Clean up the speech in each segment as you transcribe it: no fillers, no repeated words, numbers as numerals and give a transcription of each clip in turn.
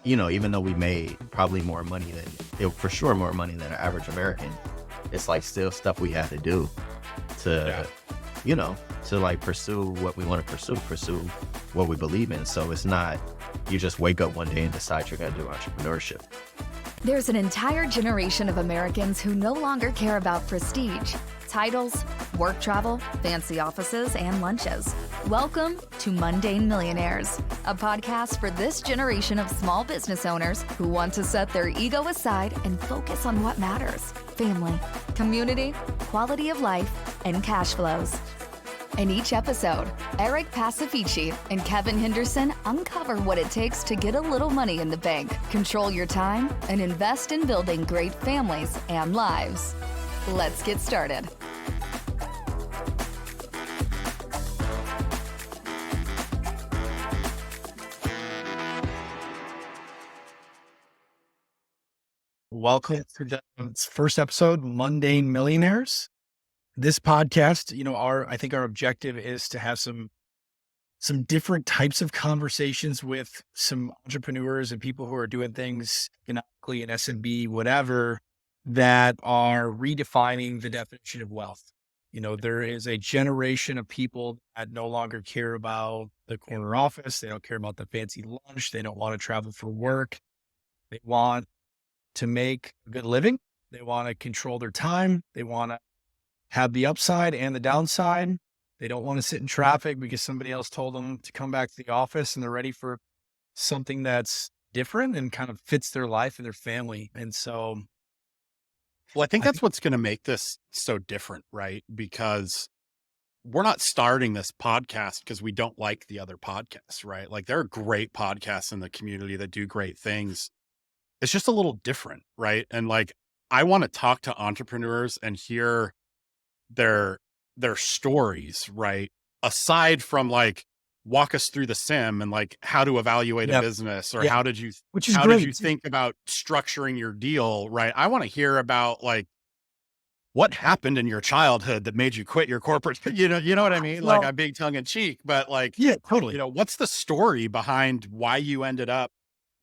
even though we made probably more money for sure more money than an average American, it's like still stuff we had to do to, to like pursue what we want to pursue what we believe in. So it's not, you just wake up one day and decide you're going to do entrepreneurship. There's an entire generation of Americans who no longer care about prestige, titles, work travel, fancy offices, and lunches. Welcome to Mundane Millionaires, a podcast for this generation of small business owners who want to set their ego aside and focus on what matters: family, community, quality of life, and cash flows. In each episode, Eric Pacifici and Kevin Henderson uncover what it takes to get a little money in the bank, control your time, and invest in building great families and lives. Let's get started. Welcome to the first episode, Mundane Millionaires. This podcast, I think our objective is to have some different types of conversations with some entrepreneurs and people who are doing things economically in SMB, whatever, that are redefining the definition of wealth. There is a generation of people that no longer care about the corner office. They don't care about the fancy lunch. They don't want to travel for work. They want to make a good living. They want to control their time. They want to have the upside and the downside. They don't want to sit in traffic because somebody else told them to come back to the office, and they're ready for something that's different and kind of fits their life and their family. And so, well, I think that's what's going to make this so different, right? Because we're not starting this podcast because we don't like the other podcasts, right? Like, there are great podcasts in the community that do great things. It's just a little different, right? And like, I want to talk to entrepreneurs and hear their stories, right? Aside from like, walk us through the sim and like how to evaluate a business, or how did you think about structuring your deal, right? I want to hear about like what happened in your childhood that made you quit your corporate, you know what I mean? Like, I'm being tongue in cheek, but like, yeah, totally. What's the story behind why you ended up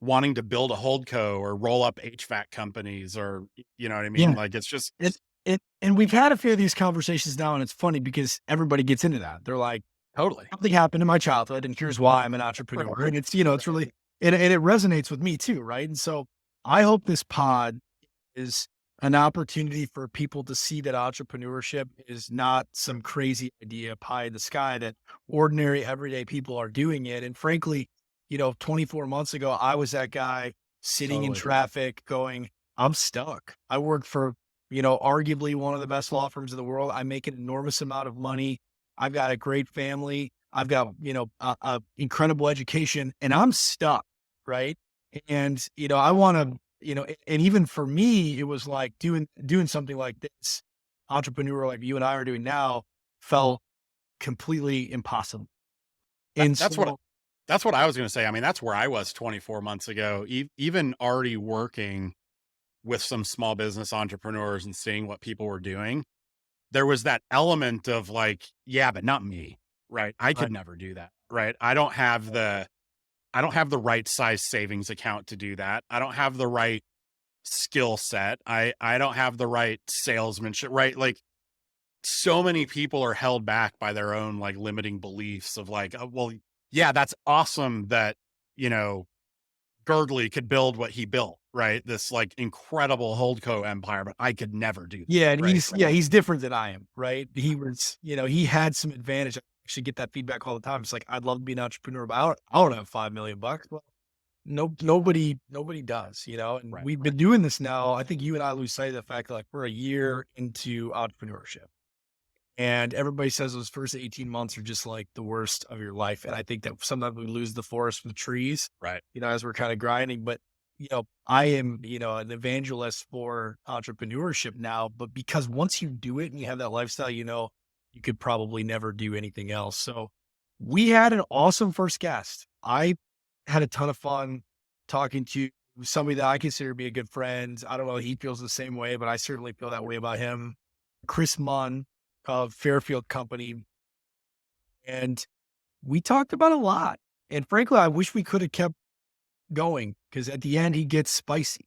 wanting to build a holdco or roll up HVAC companies, or, you know what I mean? Yeah. Like, it's just, and we've had a few of these conversations now, and it's funny because everybody gets into that. They're like, totally, something happened in my childhood, and here's why I'm an entrepreneur. Right. And it's, it's really, and it resonates with me too. Right. And so I hope this pod is an opportunity for people to see that entrepreneurship is not some crazy idea pie in the sky, that ordinary, everyday people are doing it. And frankly, 24 months ago, I was that guy sitting in traffic going, I'm stuck. I work for, arguably one of the best law firms in the world. I make an enormous amount of money. I've got a great family. I've got, a incredible education, and I'm stuck. Right. And, I want to, and even for me, it was like doing something like this, entrepreneur, like you and I are doing now, felt completely impossible. And that's what I was going to say. I mean, that's where I was 24 months ago, even already working with some small business entrepreneurs and seeing what people were doing. There was that element of like, yeah, but not me, right? I could never do that, right? I don't have the right size savings account to do that. I don't have the right skill set. I don't have the right salesmanship, right? Like, so many people are held back by their own like limiting beliefs of like, oh, well, yeah, that's awesome that, Gergely could build what he built, right? This like incredible holdco empire, but I could never do that. Yeah. And right? he's different than I am, right? He was, he had some advantage. I actually get that feedback all the time. It's like, I'd love to be an entrepreneur, but I don't have $5 million. Well, nobody does, and we've been doing this now. I think you and I lose sight of the fact that like we're a year into entrepreneurship. And everybody says those first 18 months are just like the worst of your life. And I think that sometimes we lose the forest for the trees, right? As we're kind of grinding. But, I am, an evangelist for entrepreneurship now, but because once you do it and you have that lifestyle, you could probably never do anything else. So we had an awesome first guest. I had a ton of fun talking to somebody that I consider to be a good friend. I don't know if he feels the same way, but I certainly feel that way about him. Chris Munn of Fairfield Company. And we talked about a lot. And frankly, I wish we could have kept going, because at the end he gets spicy.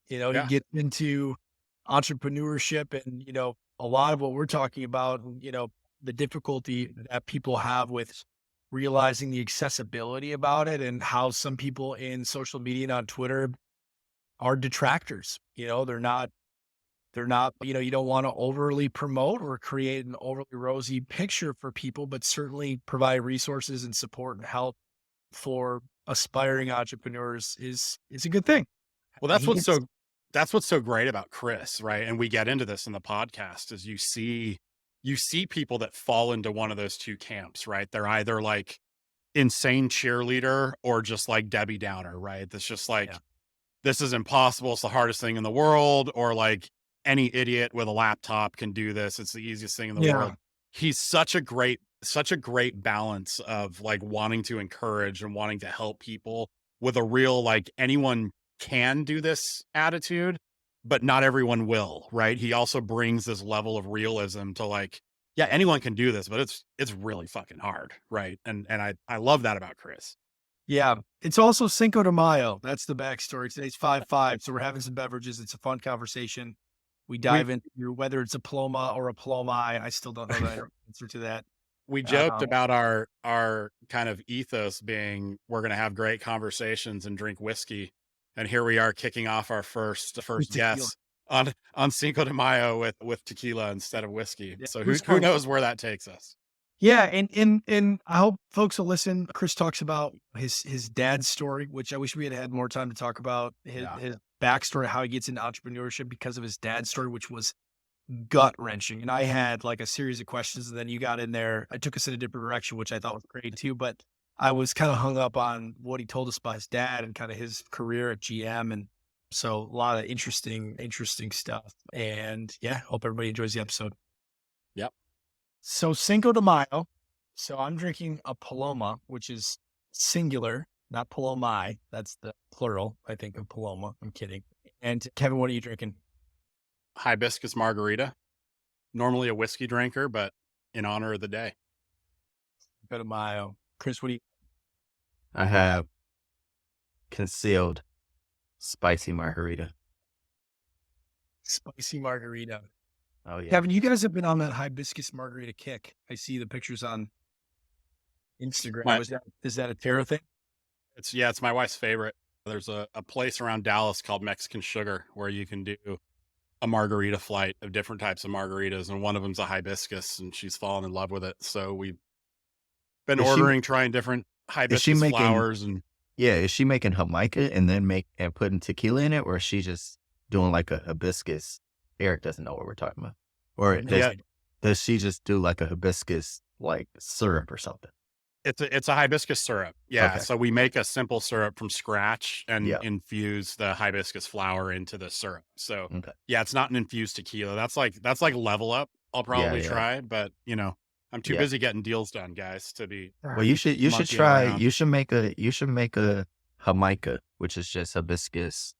He Yeah. gets into entrepreneurship and, a lot of what we're talking about, the difficulty that people have with realizing the accessibility about it and how some people in social media and on Twitter are detractors. They're not, you don't want to overly promote or create an overly rosy picture for people, but certainly provide resources and support and help for aspiring entrepreneurs is a good thing. Well, that's what's so great about Chris, right? And we get into this in the podcast is you see people that fall into one of those two camps, right? They're either like insane cheerleader or just like Debbie Downer, right? That's just like, this is impossible. It's the hardest thing in the world. Or like any idiot with a laptop can do this. It's the easiest thing in the world. He's such a great balance of like wanting to encourage and wanting to help people with a real, like, anyone can do this attitude, but not everyone will, right? He also brings this level of realism to like, yeah, anyone can do this, but it's really fucking hard, right? And I love that about Chris. Yeah. It's also Cinco de Mayo. That's the backstory. Today's 5/5. So we're having some beverages. It's a fun conversation. We dive into whether it's a Paloma or a Palomi. I still don't know the answer to that. We joked about our kind of ethos being, we're going to have great conversations and drink whiskey. And here we are kicking off our first guest on Cinco de Mayo with tequila instead of whiskey. Yeah. So who knows where that takes us? Yeah. And I hope folks will listen. Chris talks about his dad's story, which I wish we had more time to talk about his backstory, how he gets into entrepreneurship because of his dad's story, which was gut wrenching. And I had like a series of questions, and then you got in there. I took us in a different direction, which I thought was great too. But I was kind of hung up on what he told us about his dad and kind of his career at GM. And so a lot of interesting stuff. And yeah, hope everybody enjoys the episode. Yep. So Cinco de Mayo. So I'm drinking a Paloma, which is singular, not Palomi. That's the plural, I think, of Paloma. I'm kidding. And Kevin, what are you drinking? Hibiscus margarita. Normally a whiskey drinker, but in honor of the day. Cinco de Mayo. Chris, what do you? I have concealed spicy margarita. Spicy margarita. Oh yeah. Kevin, you guys have been on that hibiscus margarita kick. I see the pictures on Instagram. Is that a Terra thing? It's my wife's favorite. There's a place around Dallas called Mexican Sugar where you can do a margarita flight of different types of margaritas. And one of them's a hibiscus, and she's fallen in love with it. So we've been trying different hibiscus flowers. And is she making Jamaica and then putting tequila in it? Or is she just doing like a hibiscus? Eric doesn't know what we're talking about. Or does she just do like a hibiscus like syrup or something? It's a hibiscus syrup. Yeah. Okay. So we make a simple syrup from scratch and infuse the hibiscus flower into the syrup. So it's not an infused tequila. That's like level up. I'll probably try, but I'm too busy getting deals done, guys, to be. Well, you should try. Around. You should make a Jamaica, which is just hibiscus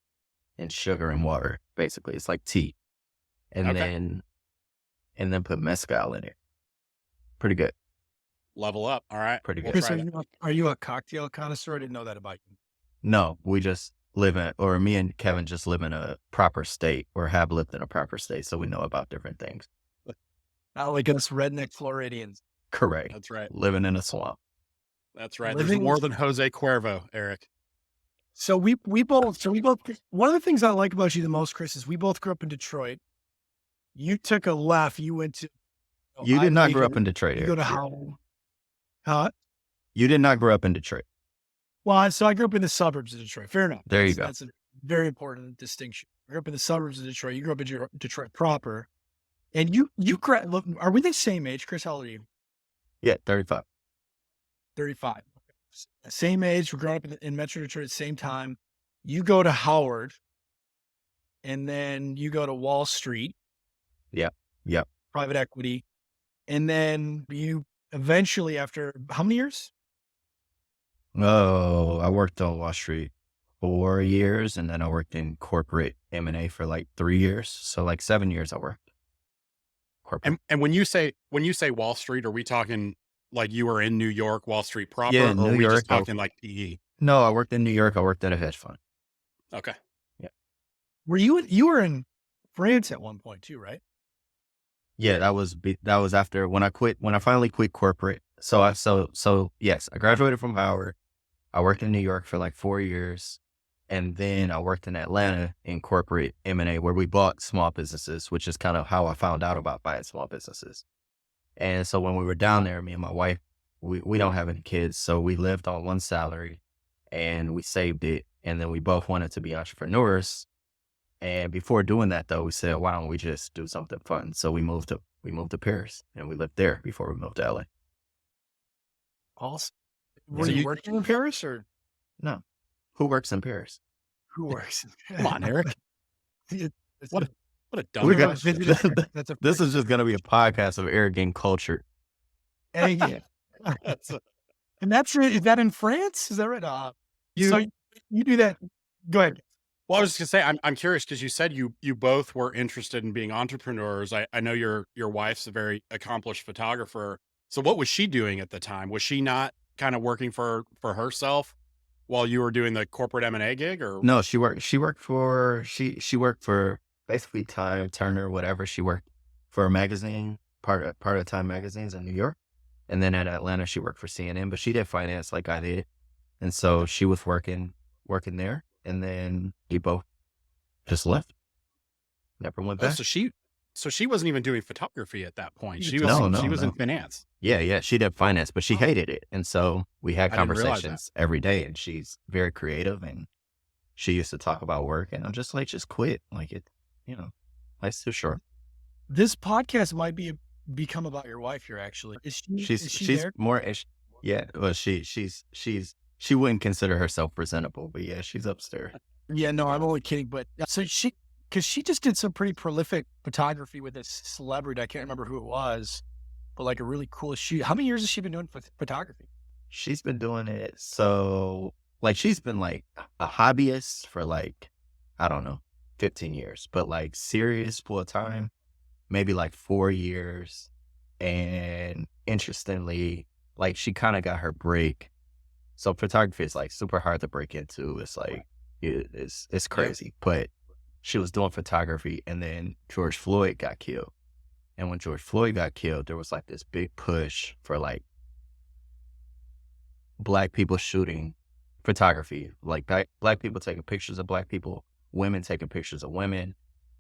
and sugar and water. Basically, it's like tea, and then put mezcal in it. Pretty good. Level up. All right. Pretty good. Chris, are you a cocktail connoisseur? I didn't know that about you. No, we just me and Kevin just live in a proper state or have lived in a proper state. So we know about different things. Not like us redneck Floridians. Correct. That's right. Living in a swamp. That's right. There's more than Jose Cuervo, Eric. So we both, one of the things I like about you the most, Chris, is we both grew up in Detroit. You took a left. You went to. You did not grow up in Detroit. You go to Howell. Huh? You did not grow up in Detroit. Well, so I grew up in the suburbs of Detroit. Fair enough. There you go. That's a very important distinction. I grew up in the suburbs of Detroit. You grew up in Detroit proper. And look, are we the same age, Chris? How old are you? Yeah, 35. 35. Okay. Same age. We're growing up in Metro Detroit at the same time. You go to Howard, and then you go to Wall Street. Yeah. Yep. Private equity. And then you eventually, after how many years? Oh, I worked on Wall Street 4 years, and then I worked in corporate M&A for like 3 years. So like 7 years I worked. Corporate. And when you say Wall Street, are we talking like you were in New York, Wall Street proper, Yeah, or New are we York, just talking like PE? No, I worked in New York. I worked at a hedge fund. Okay. You were in France at one point too, right? Yeah, that was after when I finally quit corporate. So yes, I graduated from Howard. I worked in New York for like 4 years, and then I worked in Atlanta in corporate M&A where we bought small businesses, which is kind of how I found out about buying small businesses. And so when we were down there, me and my wife, we don't have any kids, so we lived on one salary and we saved it, and then we both wanted to be entrepreneurs. And before doing that, though, we said, why don't we just do something fun? So we moved to Paris, and we lived there before we moved to LA. Awesome. Yeah. Were So you you- working in Paris or No. Who works in Paris? who works? Come on, Eric. What a dumb We're Never gonna- question. visited Paris. That's a This is just going to be a podcast of Eric getting cultured. yeah. That's a- And is that in France? Is that right? So you do that. Go ahead. Well, I was just gonna say, I'm curious because you said you both were interested in being entrepreneurs. I know your wife's a very accomplished photographer. So what was she doing at the time? Was she not kind of working for herself while you were doing the corporate M&A gig, or No, she worked for basically Time, Turner, whatever. She worked for a magazine, part of Time magazines in New York. And then at Atlanta, she worked for CNN, but she did finance like I did. And so she was working there. And then we both just left. Never went Oh, back. so she wasn't even doing photography at that point. She No, was no, she was in no. finance. Yeah, she did finance, but she hated it. And so we had I didn't realize that. conversations every day, and she's very creative, and she used to talk about work, and I'm just like, just quit. Like life's too short. This podcast might become about your wife here. Actually, is she there? More, yeah, well, she wouldn't consider herself presentable, but yeah, she's upstairs. Yeah, no, I'm only kidding. But so because she just did some pretty prolific photography with this celebrity. I can't remember who it was, but like a really cool shoot. How many years has she been doing photography? She's been doing it. So like, she's been like a hobbyist for like, I don't know, 15 years, but like serious full time, maybe like 4 years. And interestingly, like she kind of got her break. So photography is like super hard to break into. It's like, it's crazy, but she was doing photography, and then George Floyd got killed. And when George Floyd got killed, there was like this big push for like Black people shooting photography, like Black people taking pictures of Black people, women taking pictures of women,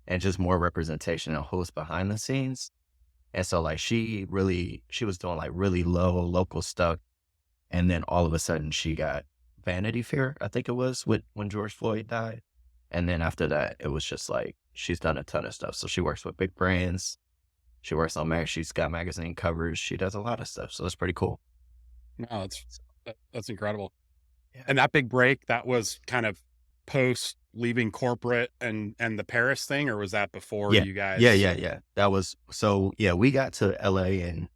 and just more representation of who's behind the scenes. And so like she was doing like really low local stuff. And then all of a sudden she got Vanity Fair, I think it was, when George Floyd died. And then after that, it was just like, she's done a ton of stuff. So she works with big brands. She works on she's got magazine covers. She does a lot of stuff. So it's pretty cool. No, that's incredible. Yeah. And that big break, that was kind of post leaving corporate and the Paris thing, or was that before you guys? Yeah. That was, so yeah, we got to LA in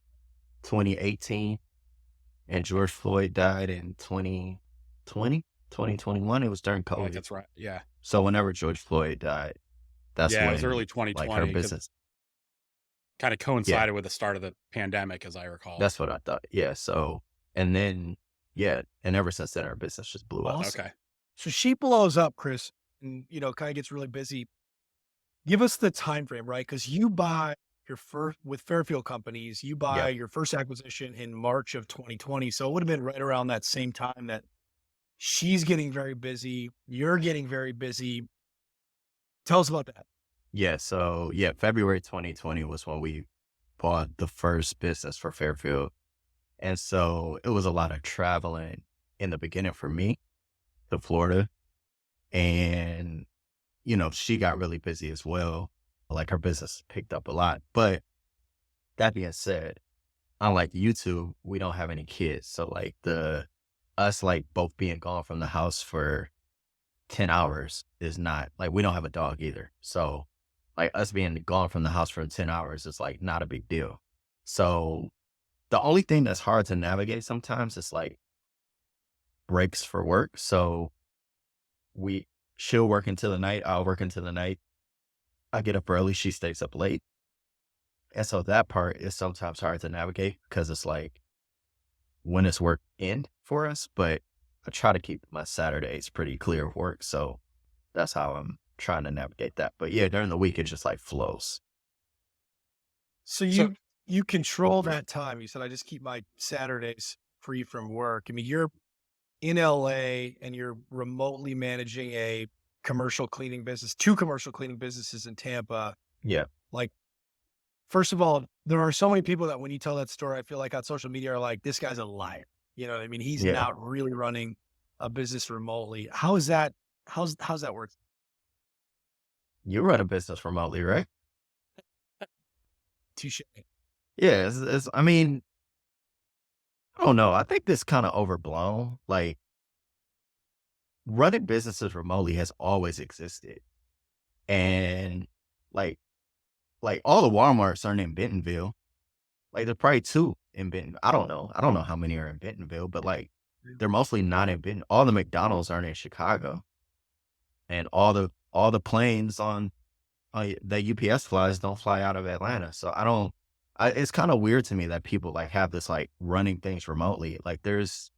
2018, and George Floyd died in 2021. It was during Oh, COVID. that's right. Yeah. So whenever George Floyd died, that's Yeah, when it was early 2020. like her 'cause business. kind of coincided with the start of the pandemic, as I recall. That's what I thought. Yeah. So, and then, yeah. And ever since then, our business just blew up. Awesome. Okay. So she blows up, Chris, and kind of gets really busy. Give us the time frame, right? Because you buy your first with Fairfield Companies, you buy your first acquisition in March of 2020. So it would have been right around that same time that she's getting very busy. You're getting very busy. Tell us about that. Yeah. So yeah, February 2020 was when we bought the first business for Fairfield. And so it was a lot of traveling in the beginning for me to Florida. And, she got really busy as well. Like her business picked up a lot. But that being said, unlike YouTube, we don't have any kids. So like us like both being gone from the house for 10 hours is not like, we don't have a dog either. So like us being gone from the house for 10 hours is like not a big deal. So the only thing that's hard to navigate sometimes is like breaks for work. So she'll work until the night. I'll work until the night. I get up early. She stays up late. And so that part is sometimes hard to navigate because it's like, when does work end for us? But I try to keep my Saturdays pretty clear of work. So that's how I'm trying to navigate that. But yeah, during the week, it just like flows. So So you control that time. You said I just keep my Saturdays free from work. I mean, you're in LA and you're remotely managing a commercial cleaning business, two commercial cleaning businesses in Tampa. Yeah. Like, first of all, there are so many people that when you tell that story, I feel like on social media are like, this guy's a liar. You know what I mean? He's Yeah. not really running a business remotely. How is that? How's that work? You run a business remotely, right? Touche. Yeah. I mean, I don't know. I think this kind of overblown. Like running businesses remotely has always existed. And like, all the Walmarts aren't in Bentonville. Like there's probably two in Bentonville. I don't know. I don't know how many are in Bentonville, but like they're mostly not in Bentonville. All the McDonald's aren't in Chicago. And all the planes on that UPS flies don't fly out of Atlanta. So it's kind of weird to me that people like have this like running things remotely. Like those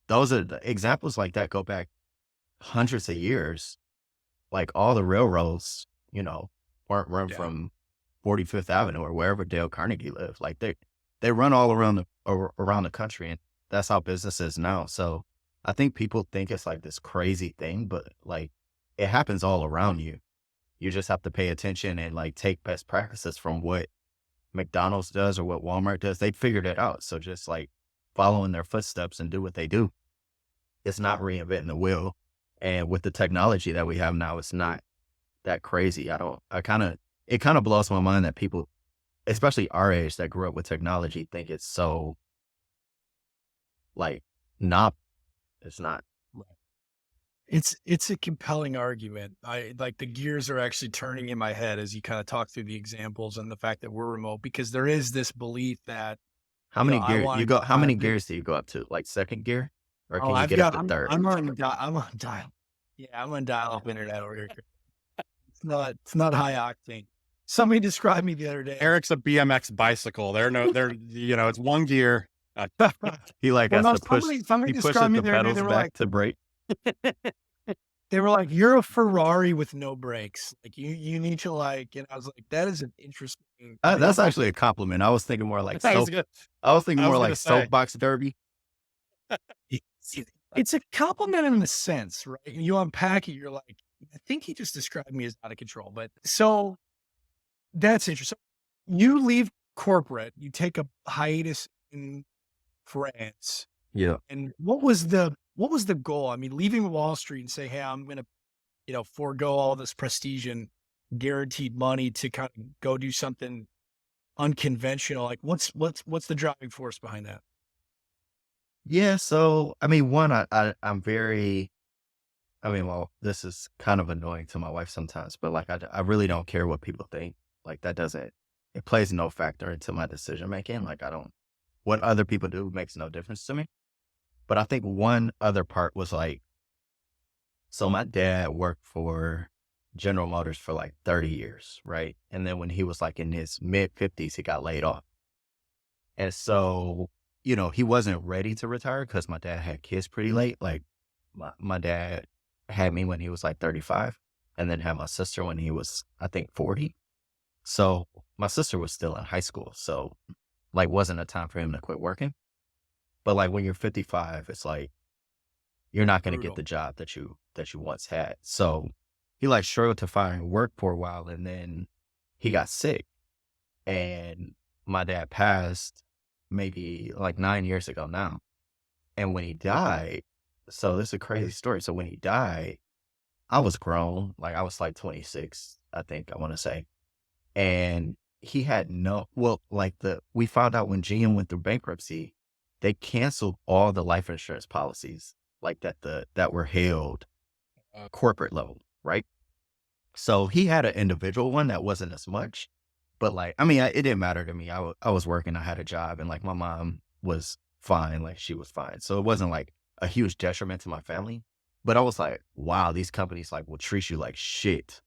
are the examples like that go back hundreds of years. Like all the railroads, weren't run from 45th Avenue or wherever Dale Carnegie lived. Like they run all around the country, and that's how business is now. So I think people think it's like this crazy thing, but like it happens all around you. You just have to pay attention and like take best practices from what McDonald's does or what Walmart does. They figured it out. So just like follow in their footsteps and do what they do. It's not reinventing the wheel. And with the technology that we have now, it's not that crazy. It kind of blows my mind that people, especially our age that grew up with technology, think it's so like not, it's not. It's a compelling argument. I like the gears are actually turning in my head as you kind of talk through the examples and the fact that we're remote, because there is this belief that How many gears do you go up to? Like second gear? Or can you get up to third? I'm on dial. Yeah, I'm on dial up internet over here. It's not high octane. Somebody described me the other day. Eric's a BMX bicycle. It's one gear. He like has to push. Somebody He pushes described me the the other day. pedals They were back like, to brake. they were like, "You're a Ferrari with no brakes. Like you need to like." And I was like, "That is an interesting." That's actually a compliment. I was thinking more like soapbox derby. It's a compliment in a sense, right? You unpack it, you're like, I think he just described me as out of control. But so that's interesting. You leave corporate, you take a hiatus in France. Yeah. And what was the goal? I mean, leaving Wall Street and say, hey, I'm going to, forego all this prestige and guaranteed money to kind of go do something unconventional. Like what's the driving force behind that? Yeah. So, I mean, one, well, this is kind of annoying to my wife sometimes, but like, I really don't care what people think. Like it plays no factor into my decision making. Like what other people do makes no difference to me. But I think one other part was like, so my dad worked for General Motors for like 30 years, right? And then when he was like in his mid 50s, he got laid off. And so, he wasn't ready to retire because my dad had kids pretty late. Like my dad had me when he was like 35 and then had my sister when he was, I think, 40. So my sister was still in high school. So like wasn't a time for him to quit working. But like when you're 55, it's like, you're not going to get the job that you once had. So he like struggled to find work for a while, and then he got sick, and my dad passed maybe like 9 years ago now. And when he died, so this is a crazy story. So when he died, I was grown, like I was like 26, I think I want to say. And he had we found out when GM went through bankruptcy, they canceled all the life insurance policies like that were held corporate level, right? So he had an individual one that wasn't as much, but like, I mean, it didn't matter to me. I was working, I had a job, and like my mom was fine, like she was fine. So it wasn't like a huge detriment to my family, but I was like, wow, these companies like will treat you like shit.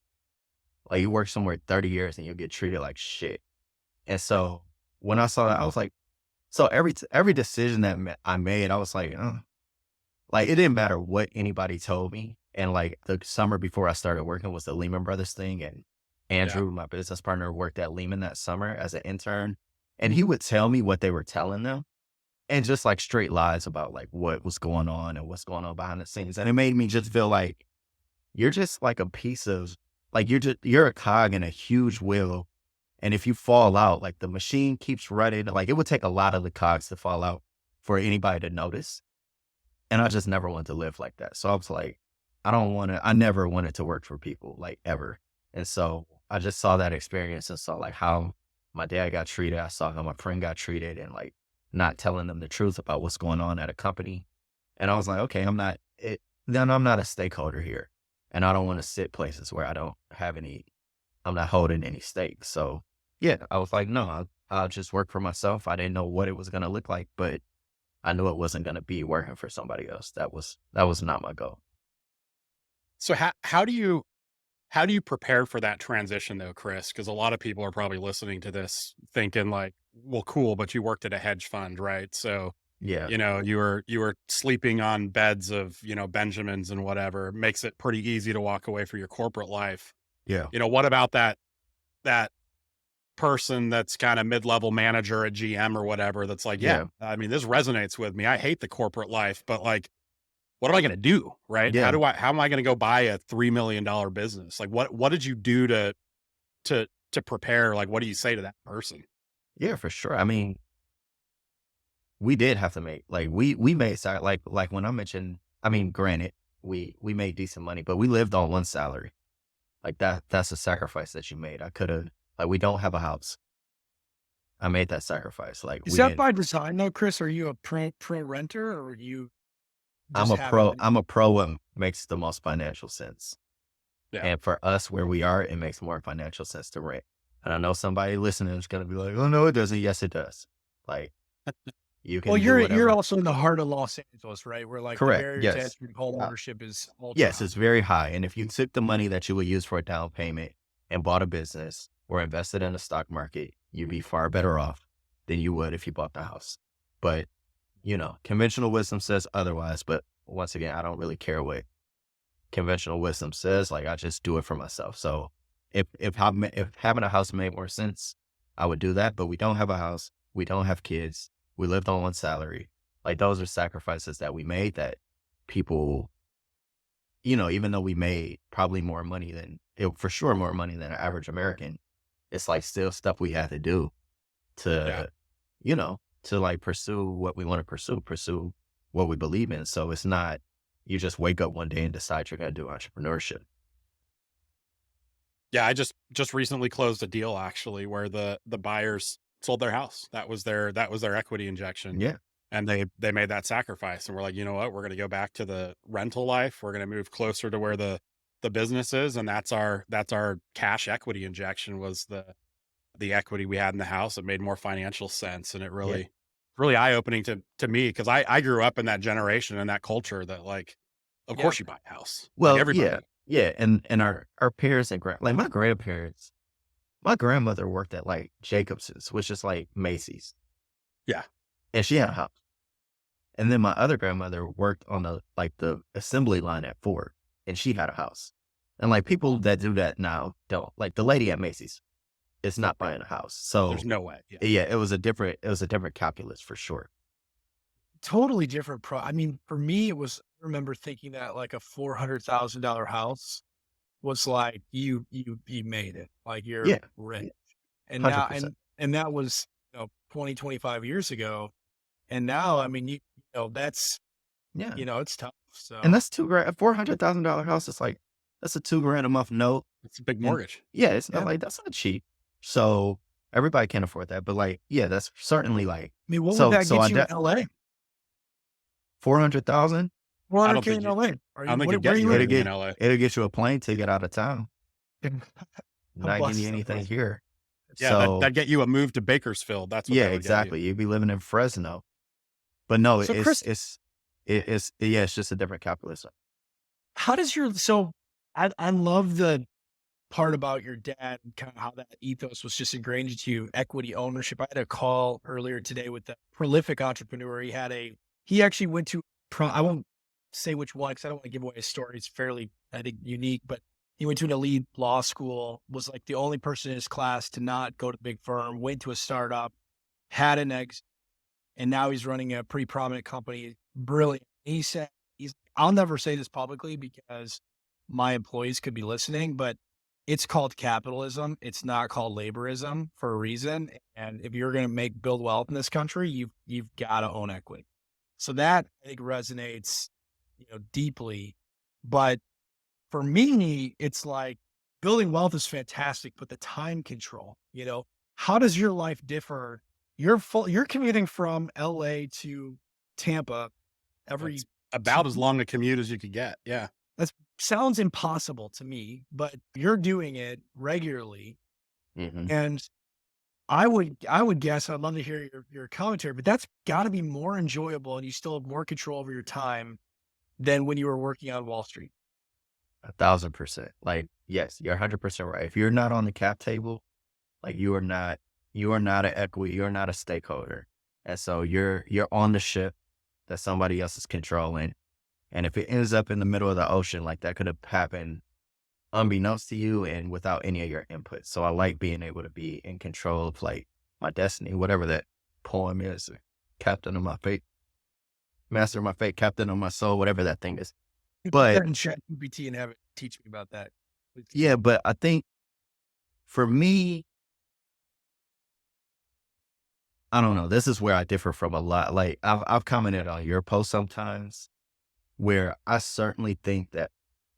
Like you work somewhere 30 years and you'll get treated like shit. And so when I saw that, I was like, so every decision that I made, I was like, Like, it didn't matter what anybody told me. And like the summer before I started working was the Lehman Brothers thing. And Yeah. Andrew, my business partner, worked at Lehman that summer as an intern. And he would tell me what they were telling them and just like straight lies about like what was going on and what's going on behind the scenes. And it made me just feel like you're just like a piece of, like, you're a cog in a huge wheel. And if you fall out, like the machine keeps running, like it would take a lot of the cogs to fall out for anybody to notice. And I just never wanted to live like that. So I was like, I never wanted to work for people, like, ever. And so I just saw that experience and saw like how my dad got treated. I saw how my friend got treated and like not telling them the truth about what's going on at a company. And I was like, okay, then I'm not a stakeholder here. And I don't want to sit places where I'm not holding any stakes. So yeah, I was like, no, I'll just work for myself. I didn't know what it was going to look like, but I knew it wasn't going to be working for somebody else. That was not my goal. So how do you prepare for that transition though, Chris? Because a lot of people are probably listening to this thinking like, well, cool, but you worked at a hedge fund, right? So, Yeah. you were sleeping on beds of, Benjamins and whatever. It makes it pretty easy to walk away from your corporate life. Yeah. What about that person that's kind of mid-level manager at GM or whatever that's like, yeah, I mean, this resonates with me. I hate the corporate life, but like, what am I going to do? Right. Yeah. How am I going to go buy a $3 million business? Like what did you do to prepare? Like, what do you say to that person? Yeah, for sure. I mean, we did have to make, like, we made, like when I mentioned, I mean, granted, we made decent money, but we lived on one salary. Like that's a sacrifice that you made. We don't have a house. I made that sacrifice. Like, Is that by design though, Chris? Are you a pro renter or are you I'm a pro what makes the most financial sense. Yeah. And for us where we are, it makes more financial sense to rent. And I know somebody listening is going to be like, oh no, it doesn't. Yes, it does. Like, you can. Well, do you're whatever. also in the heart of Los Angeles, right? Where like Correct. the barrier to Yes. entry home ownership is ultra Yes, high. it's very high. And if you took the money that you would use for a down payment and bought a business or invested in the stock market, you'd be far better off than you would if you bought the house. But, conventional wisdom says otherwise. But once again, I don't really care what conventional wisdom says. Like, I just do it for myself. So if having a house made more sense, I would do that. But we don't have a house. We don't have kids. We lived on one salary. Like, those are sacrifices that we made that people, even though we made probably more money for sure more money than an average American, it's like still stuff we had to do to, to like pursue what we want to pursue what we believe in. So it's not, you just wake up one day and decide you're going to do entrepreneurship. Yeah. I just recently closed a deal actually where the buyers sold their house. That was their equity injection. Yeah. And they made that sacrifice and we're like, you know what, we're going to go back to the rental life. We're going to move closer to where the business is. And that's our cash equity injection was the equity we had in the house. It made more financial sense. And it really eye-opening to me. Cause I grew up in that generation and that culture that like, of course you buy a house. Well, like everybody. Yeah. And our parents and like my grandparents, my grandmother worked at like Jacobs's, which is like Macy's. Yeah. And she had a house. And then my other grandmother worked on the assembly line at Ford, and she had a house. And like people that do that now don't. Like the lady at Macy's is not buying a house. So there's no way. Yeah, it was a different calculus for sure. Totally different. I mean, for me, I remember thinking that like a $400,000 house was like, you made it. Like you're rich. And 100%. now, and that was, 20, 25 years ago. And now, I mean, that's, it's tough. So, and that's $2,000, a $400,000 house. It's like, that's a $2,000 a month note. It's a big mortgage. It's not like, that's not cheap. So everybody can't afford that. But like, that's certainly like, I mean, what would that get you in LA? 400,000? $400K in LA. I don't think it'd get you in LA. It'll get you a plane ticket out of town. Not getting you anything here. Yeah, so, that'd get you a move to Bakersfield. That's what exactly. You'd be living in Fresno. But no, so it's just a different calculus. How does I love the part about your dad and kind of how that ethos was just ingrained into you, equity ownership. I had a call earlier today with the prolific entrepreneur. He actually went to I won't say which one because I don't want to give away his story. It's fairly, I think, unique, but he went to an elite law school, was like the only person in his class to not go to the big firm, went to a startup, had an exit, and now he's running a pretty prominent company. Brilliant. He said, I'll never say this publicly because my employees could be listening, but it's called capitalism. It's not called laborism for a reason. And if you're going to build wealth in this country, you've got to own equity. So that I think resonates, deeply. But for me, it's like building wealth is fantastic, but the time control, how does your life differ? You're commuting from LA to Tampa every That's about as long a commute as you could get. Yeah. That sounds impossible to me, but you're doing it regularly. Mm-hmm. And I would guess, I'd love to hear your commentary, but that's got to be more enjoyable and you still have more control over your time than when you were working on Wall Street. 1,000%. Like, yes, you're 100% right. If you're not on the cap table, like you are not an equity, you're not a stakeholder. And so you're on the ship that somebody else is controlling. And if it ends up in the middle of the ocean, like that could have happened unbeknownst to you and without any of your input. So I like being able to be in control of like my destiny, whatever that poem is, captain of my fate, master of my fate, captain of my soul, whatever that thing is. But and ChatGPT and have it teach me about that. Yeah, but I think for me, I don't know. This is where I differ from a lot. Like I've commented on your post sometimes where I certainly think that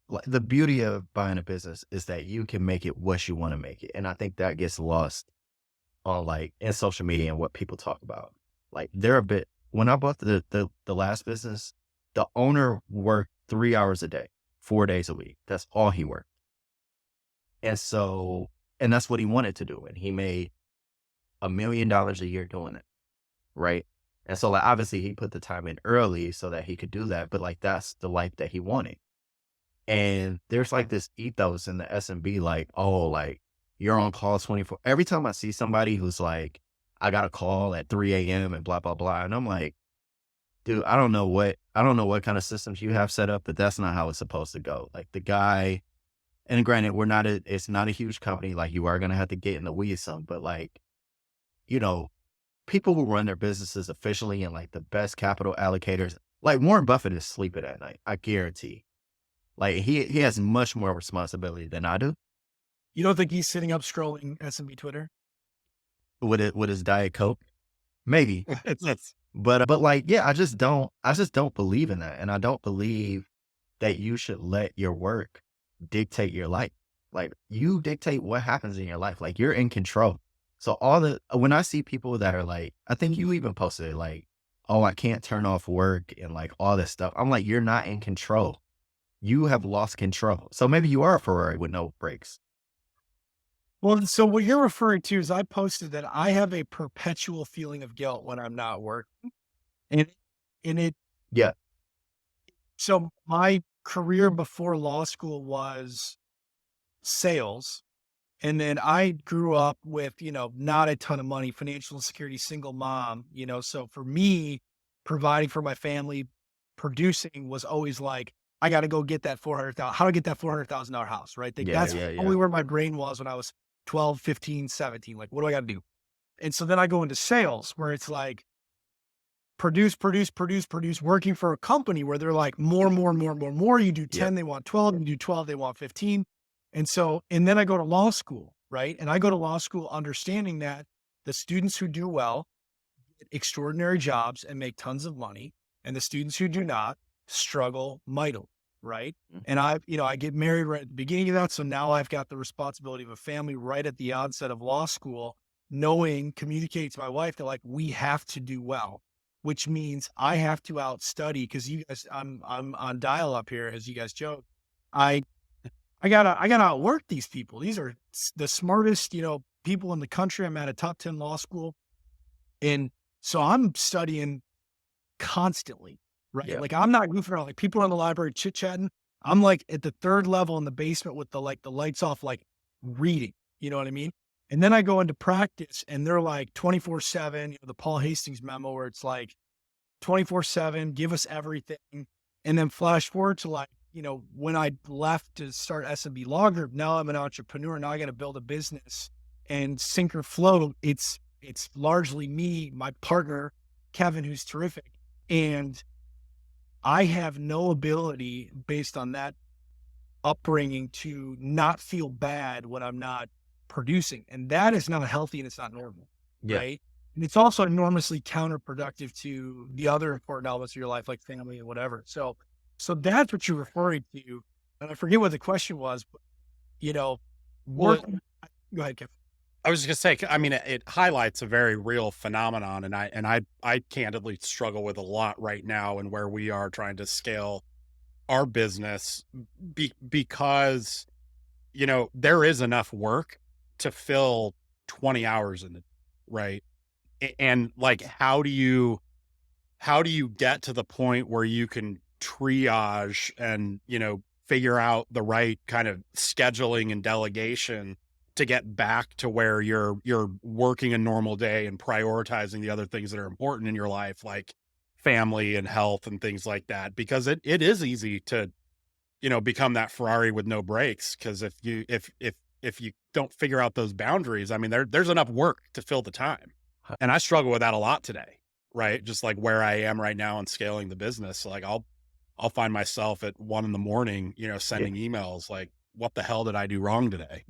like the beauty of buying a business is that you can make it what you want to make it. And I think that gets lost on like in social media and what people talk about. Like when I bought the last business, the owner worked 3 hours a day, 4 days a week. That's all he worked. And that's what he wanted to do. And he made $1 million a year doing it. Right. And so like, obviously he put the time in early so that he could do that. But like, that's the life that he wanted. And there's like this ethos in the SMB, like, oh, like you're on call 24. Every time I see somebody who's like, I got a call at 3 a.m. and blah, blah, blah. And I'm like, dude, I don't know what kind of systems you have set up, but that's not how it's supposed to go. Like the guy, and granted, it's not a huge company. Like you are going to have to get in the weeds some, but like, people who run their businesses efficiently and like the best capital allocators, like Warren Buffett is sleeping at night. I guarantee. Like he has much more responsibility than I do. You don't think he's sitting up scrolling SMB Twitter with his Diet Coke? Maybe. But like, yeah, I just don't believe in that. And I don't believe that you should let your work dictate your life. Like you dictate what happens in your life. Like you're in control. So when I see people that are like, I think you even posted it like, oh, I can't turn off work and like all this stuff. I'm like, you're not in control. You have lost control. So maybe you are a Ferrari with no brakes. Well, so what you're referring to is I posted that I have a perpetual feeling of guilt when I'm not working. And it, yeah. So my career before law school was sales. And then I grew up with, not a ton of money, financial insecurity, single mom, so for me, providing for my family, producing was always like, I got to go get that how do I get that $400,000 house, right? That's only where my brain was when I was 12, 15, 17. Like, what do I got to do? And so then I go into sales where it's like produce, working for a company where they're like more. You do 10, they want 12, you do 12, they want 15. And then I go to law school, right? And I go to law school understanding that the students who do well get extraordinary jobs and make tons of money. And the students who do not struggle mightily, right? Mm-hmm. And I get married right at the beginning of that. So now I've got the responsibility of a family right at the onset of law school, communicate to my wife that like, we have to do well, which means I have to outstudy because you guys, I'm on dial up here, as you guys joke. I gotta outwork these people. These are the smartest, people in the country. I'm at a top 10 law school. And so I'm studying constantly, right? Yeah. Like I'm not goofing around. Like people in the library chit-chatting. I'm like at the third level in the basement with the lights off, like reading, you know what I mean? And then I go into practice and they're like 24/7, the Paul Hastings memo where it's like 24/7, give us everything. And then flash forward to like, when I left to start SMB Law Group, now I'm an entrepreneur. Now I got to build a business, and sink or float. It's largely me, my partner, Kevin, who's terrific. And I have no ability based on that upbringing to not feel bad when I'm not producing. And that is not healthy, and it's not normal. Yeah. Right. And it's also enormously counterproductive to the other important elements of your life, like family and whatever. So that's what you're referring to. And I forget what the question was, but Well, go ahead, Kevin. I was just gonna say, I mean, it highlights a very real phenomenon, and I candidly struggle with a lot right now, and where we are trying to scale our business because there is enough work to fill 20 hours in the right, and like how do you get to the point where you can triage and figure out the right kind of scheduling and delegation to get back to where you're working a normal day and prioritizing the other things that are important in your life, like family and health and things like that, because it is easy to become that Ferrari with no brakes, because if you don't figure out those boundaries, I mean, there's enough work to fill the time, and I struggle with that a lot today, right? Just like where I am right now and scaling the business, like I'll find myself at 1 a.m, sending emails like, what the hell did I do wrong today?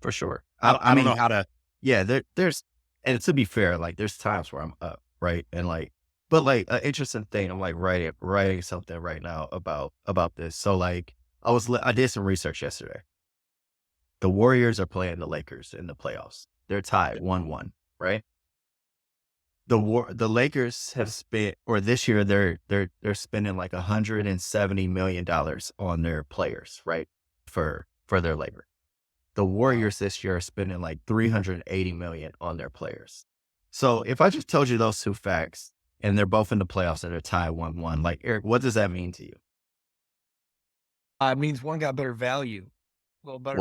For sure. I don't know how to. Yeah, there's, and to be fair, like there's times where I'm up, right? And like, but like an interesting thing, I'm like writing something right now about this. So like I did some research yesterday. The Warriors are playing the Lakers in the playoffs. They're tied 1-1, right? The Lakers have spent, or this year they're spending like $170 million on their players, right? For their labor. The Warriors this year are spending like $380 million on their players. So if I just told you those two facts, and they're both in the playoffs and they're tied 1-1, like, Eric, what does that mean to you? It means one got better value, a little better.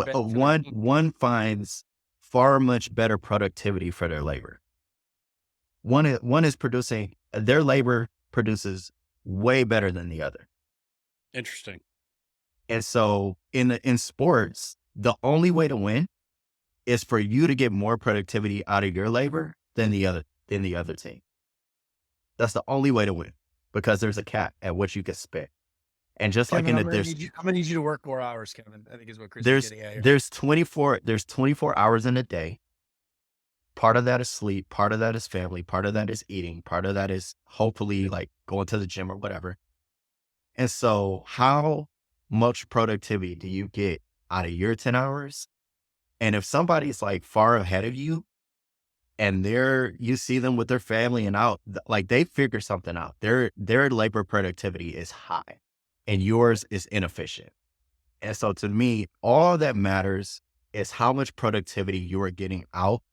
One finds far much better productivity for their labor. One is producing, their labor produces way better than the other. Interesting. And so in sports, the only way to win is for you to get more productivity out of your labor than the other team. That's the only way to win, because there's a cap at which you can spend. And just Kevin, like I'm gonna need you to work more hours, Kevin. I think is what Chris is getting at here. There's 24 hours in a day. Part of that is sleep, part of that is family, part of that is eating, part of that is hopefully like going to the gym or whatever. And so how much productivity do you get out of your 10 hours? And if somebody's like far ahead of you and you see them with their family and out, like they figure something out, their labor productivity is high and yours is inefficient. And so to me, all that matters is how much productivity you are getting out.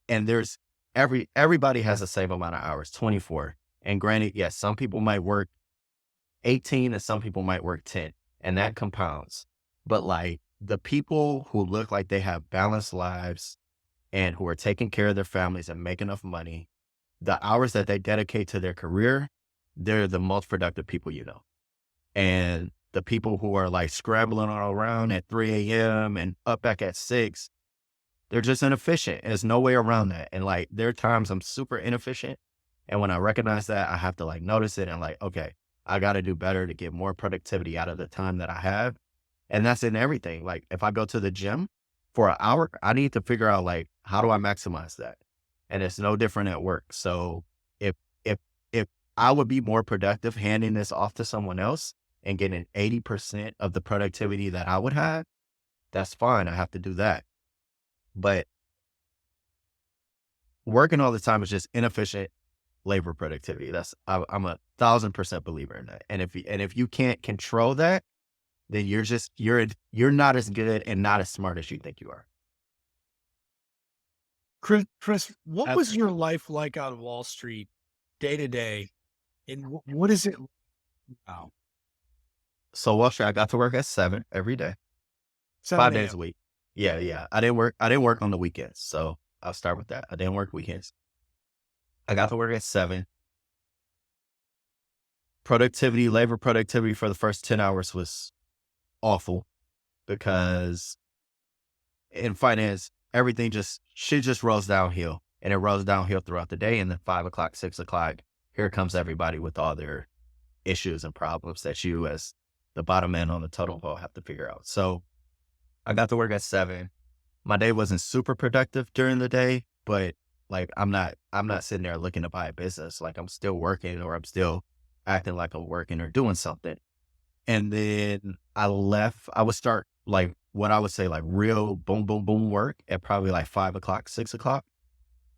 And there's everybody has the same amount of hours, 24. And granted, yes, some people might work 18 and some people might work 10, and that compounds. But like the people who look like they have balanced lives and who are taking care of their families and make enough money, the hours that they dedicate to their career, they're the most productive people you know. And the people who are like scrambling all around at 3 a.m. and up back at 6, they're just inefficient. And there's no way around that. And like there are times I'm super inefficient. And when I recognize that, I have to like notice it and like, okay, I got to do better to get more productivity out of the time that I have. And that's in everything. Like if I go to the gym for an hour, I need to figure out like, how do I maximize that? And it's no different at work. So if I would be more productive handing this off to someone else and getting 80% of the productivity that I would have, that's fine. I have to do that. But working all the time is just inefficient labor productivity. I'm 1,000% believer in that. And if you can't control that, then you're not as good and not as smart as you think you are. Chris, what was your life like on Wall Street day to day? And what is it now? So Wall Street, I got to work at 7 every day, 5 days a week. Yeah. I didn't work on the weekends. So I'll start with that. I didn't work weekends. I got to work at 7. labor productivity for the first 10 hours was awful because in finance, shit just rolls downhill, and it rolls downhill throughout the day. And then 5 o'clock, 6 o'clock, here comes everybody with all their issues and problems that you as the bottom man on the totem pole have to figure out. So I got to work at 7. My day wasn't super productive during the day, but like, I'm not sitting there looking to buy a business. Like, I'm still working, or I'm still acting like I'm working or doing something. And then I would start like what I would say like real boom, boom, boom work at probably like 5 o'clock, 6 o'clock.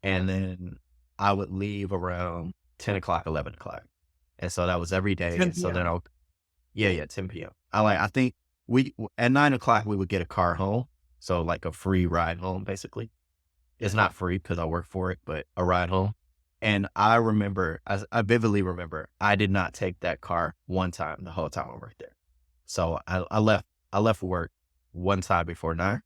And then I would leave around 10 o'clock, 11 o'clock. And so that was every day. 10 And so then 10 p.m. I think at 9 o'clock, we would get a car home. So like a free ride home, basically. It's not free because I work for it, but a ride home. And I vividly remember, I did not take that car one time the whole time I worked there. So I left work one time before 9,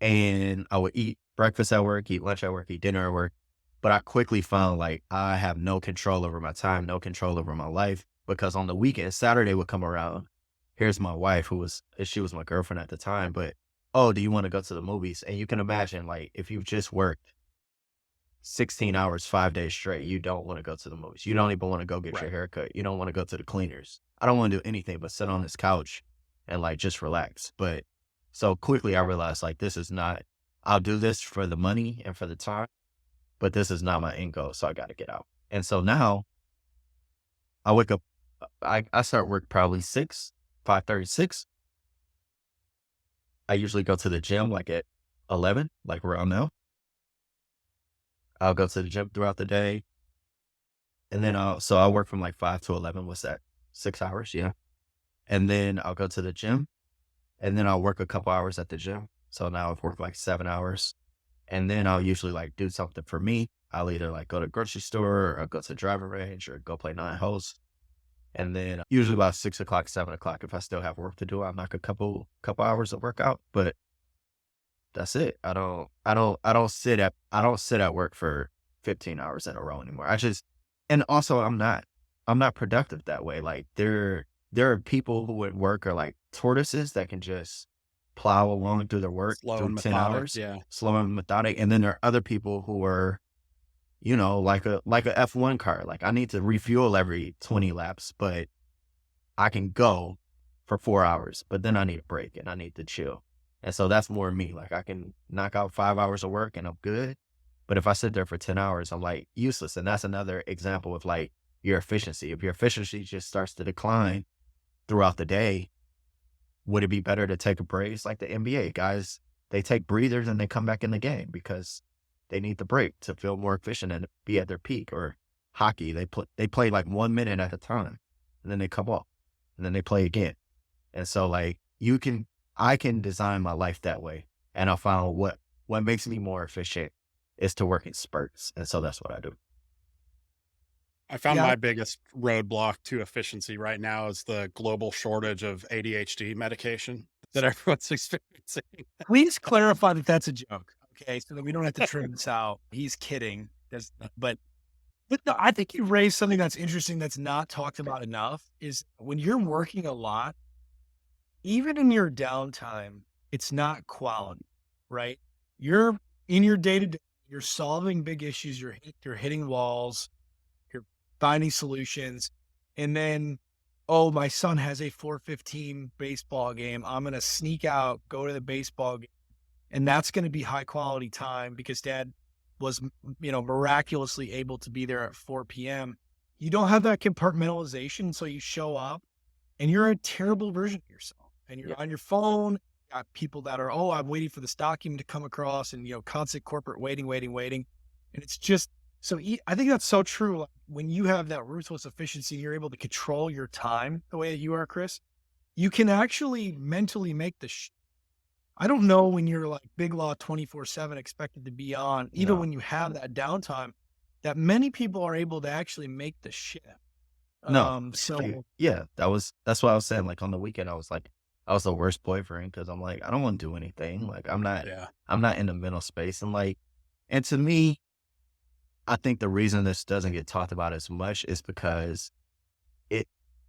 and I would eat breakfast at work, eat lunch at work, eat dinner at work. But I quickly found like I have no control over my time, no control over my life, because on the weekend, Saturday would come around. Here's my wife, she was my girlfriend at the time, but, oh, do you want to go to the movies? And you can imagine, like, if you've just worked 16 hours, 5 days straight, you don't want to go to the movies. You don't even want to go get your hair cut. You don't want to go to the cleaners. I don't want to do anything but sit on this couch and like just relax. But so quickly I realized like, I'll do this for the money and for the time, but this is not my end goal. So I got to get out. And so now I wake up, I start work probably 5:36. I usually go to the gym like at 11, like around now. I'll go to the gym throughout the day. And then I'll work from like 5 to 11. What's that? 6 hours? Yeah. And then I'll go to the gym, and then I'll work a couple hours at the gym. So now I've worked like 7 hours, and then I'll usually like do something for me. I'll either like go to the grocery store, or I'll go to the driving range, or go play 9 holes. And then usually about 6 o'clock, 7 o'clock, if I still have work to do, I'll knock a couple hours of work out, but that's it. I don't sit at work for 15 hours in a row anymore. And also I'm not productive that way. Like there are people who at work are like tortoises that can just plow along through their work through 10 hours, slow and methodic. And then there are other people who are, like a F1 car. Like I need to refuel every 20 laps, but I can go for 4 hours, but then I need a break and I need to chill. And so that's more me. Like I can knock out 5 hours of work and I'm good. But if I sit there for 10 hours, I'm like useless. And that's another example of like your efficiency. If your efficiency just starts to decline throughout the day, would it be better to take a break? It's like the NBA guys, they take breathers and they come back in the game because they need the break to feel more efficient and be at their peak. Or hockey, they play like 1 minute at a time, and then they come off, and then they play again. And so like I can design my life that way, and I found what makes me more efficient is to work in spurts. And so that's what I do. I found my biggest roadblock to efficiency right now is the global shortage of ADHD medication that everyone's experiencing. Please clarify that that's a joke. Okay. So that we don't have to trim this out. He's kidding. But no, I think you raised something that's interesting that's not talked about enough is when you're working a lot, even in your downtime, it's not quality, right? You're in your day-to-day, you're solving big issues, you're hitting walls, you're finding solutions. And then, oh, my son has a 4:15 baseball game. I'm going to sneak out, go to the baseball game. And that's going to be high quality time because dad was, miraculously able to be there at 4 p.m. You don't have that compartmentalization. So you show up and you're a terrible version of yourself. And you're on your phone, got people that are, I'm waiting for this document to come across, and, constant corporate waiting. And it's just, so I think that's so true. Like, when you have that ruthless efficiency, you're able to control your time the way that you are, Chris, you can actually mentally make I don't know when you're like big law 24/7 expected to be on, even when you have that downtime, that many people are able to actually make the shift. That's what I was saying. Like on the weekend, I was the worst boyfriend because I'm like, I don't want to do anything. Like I'm not in the mental space. And to me, I think the reason this doesn't get talked about as much is because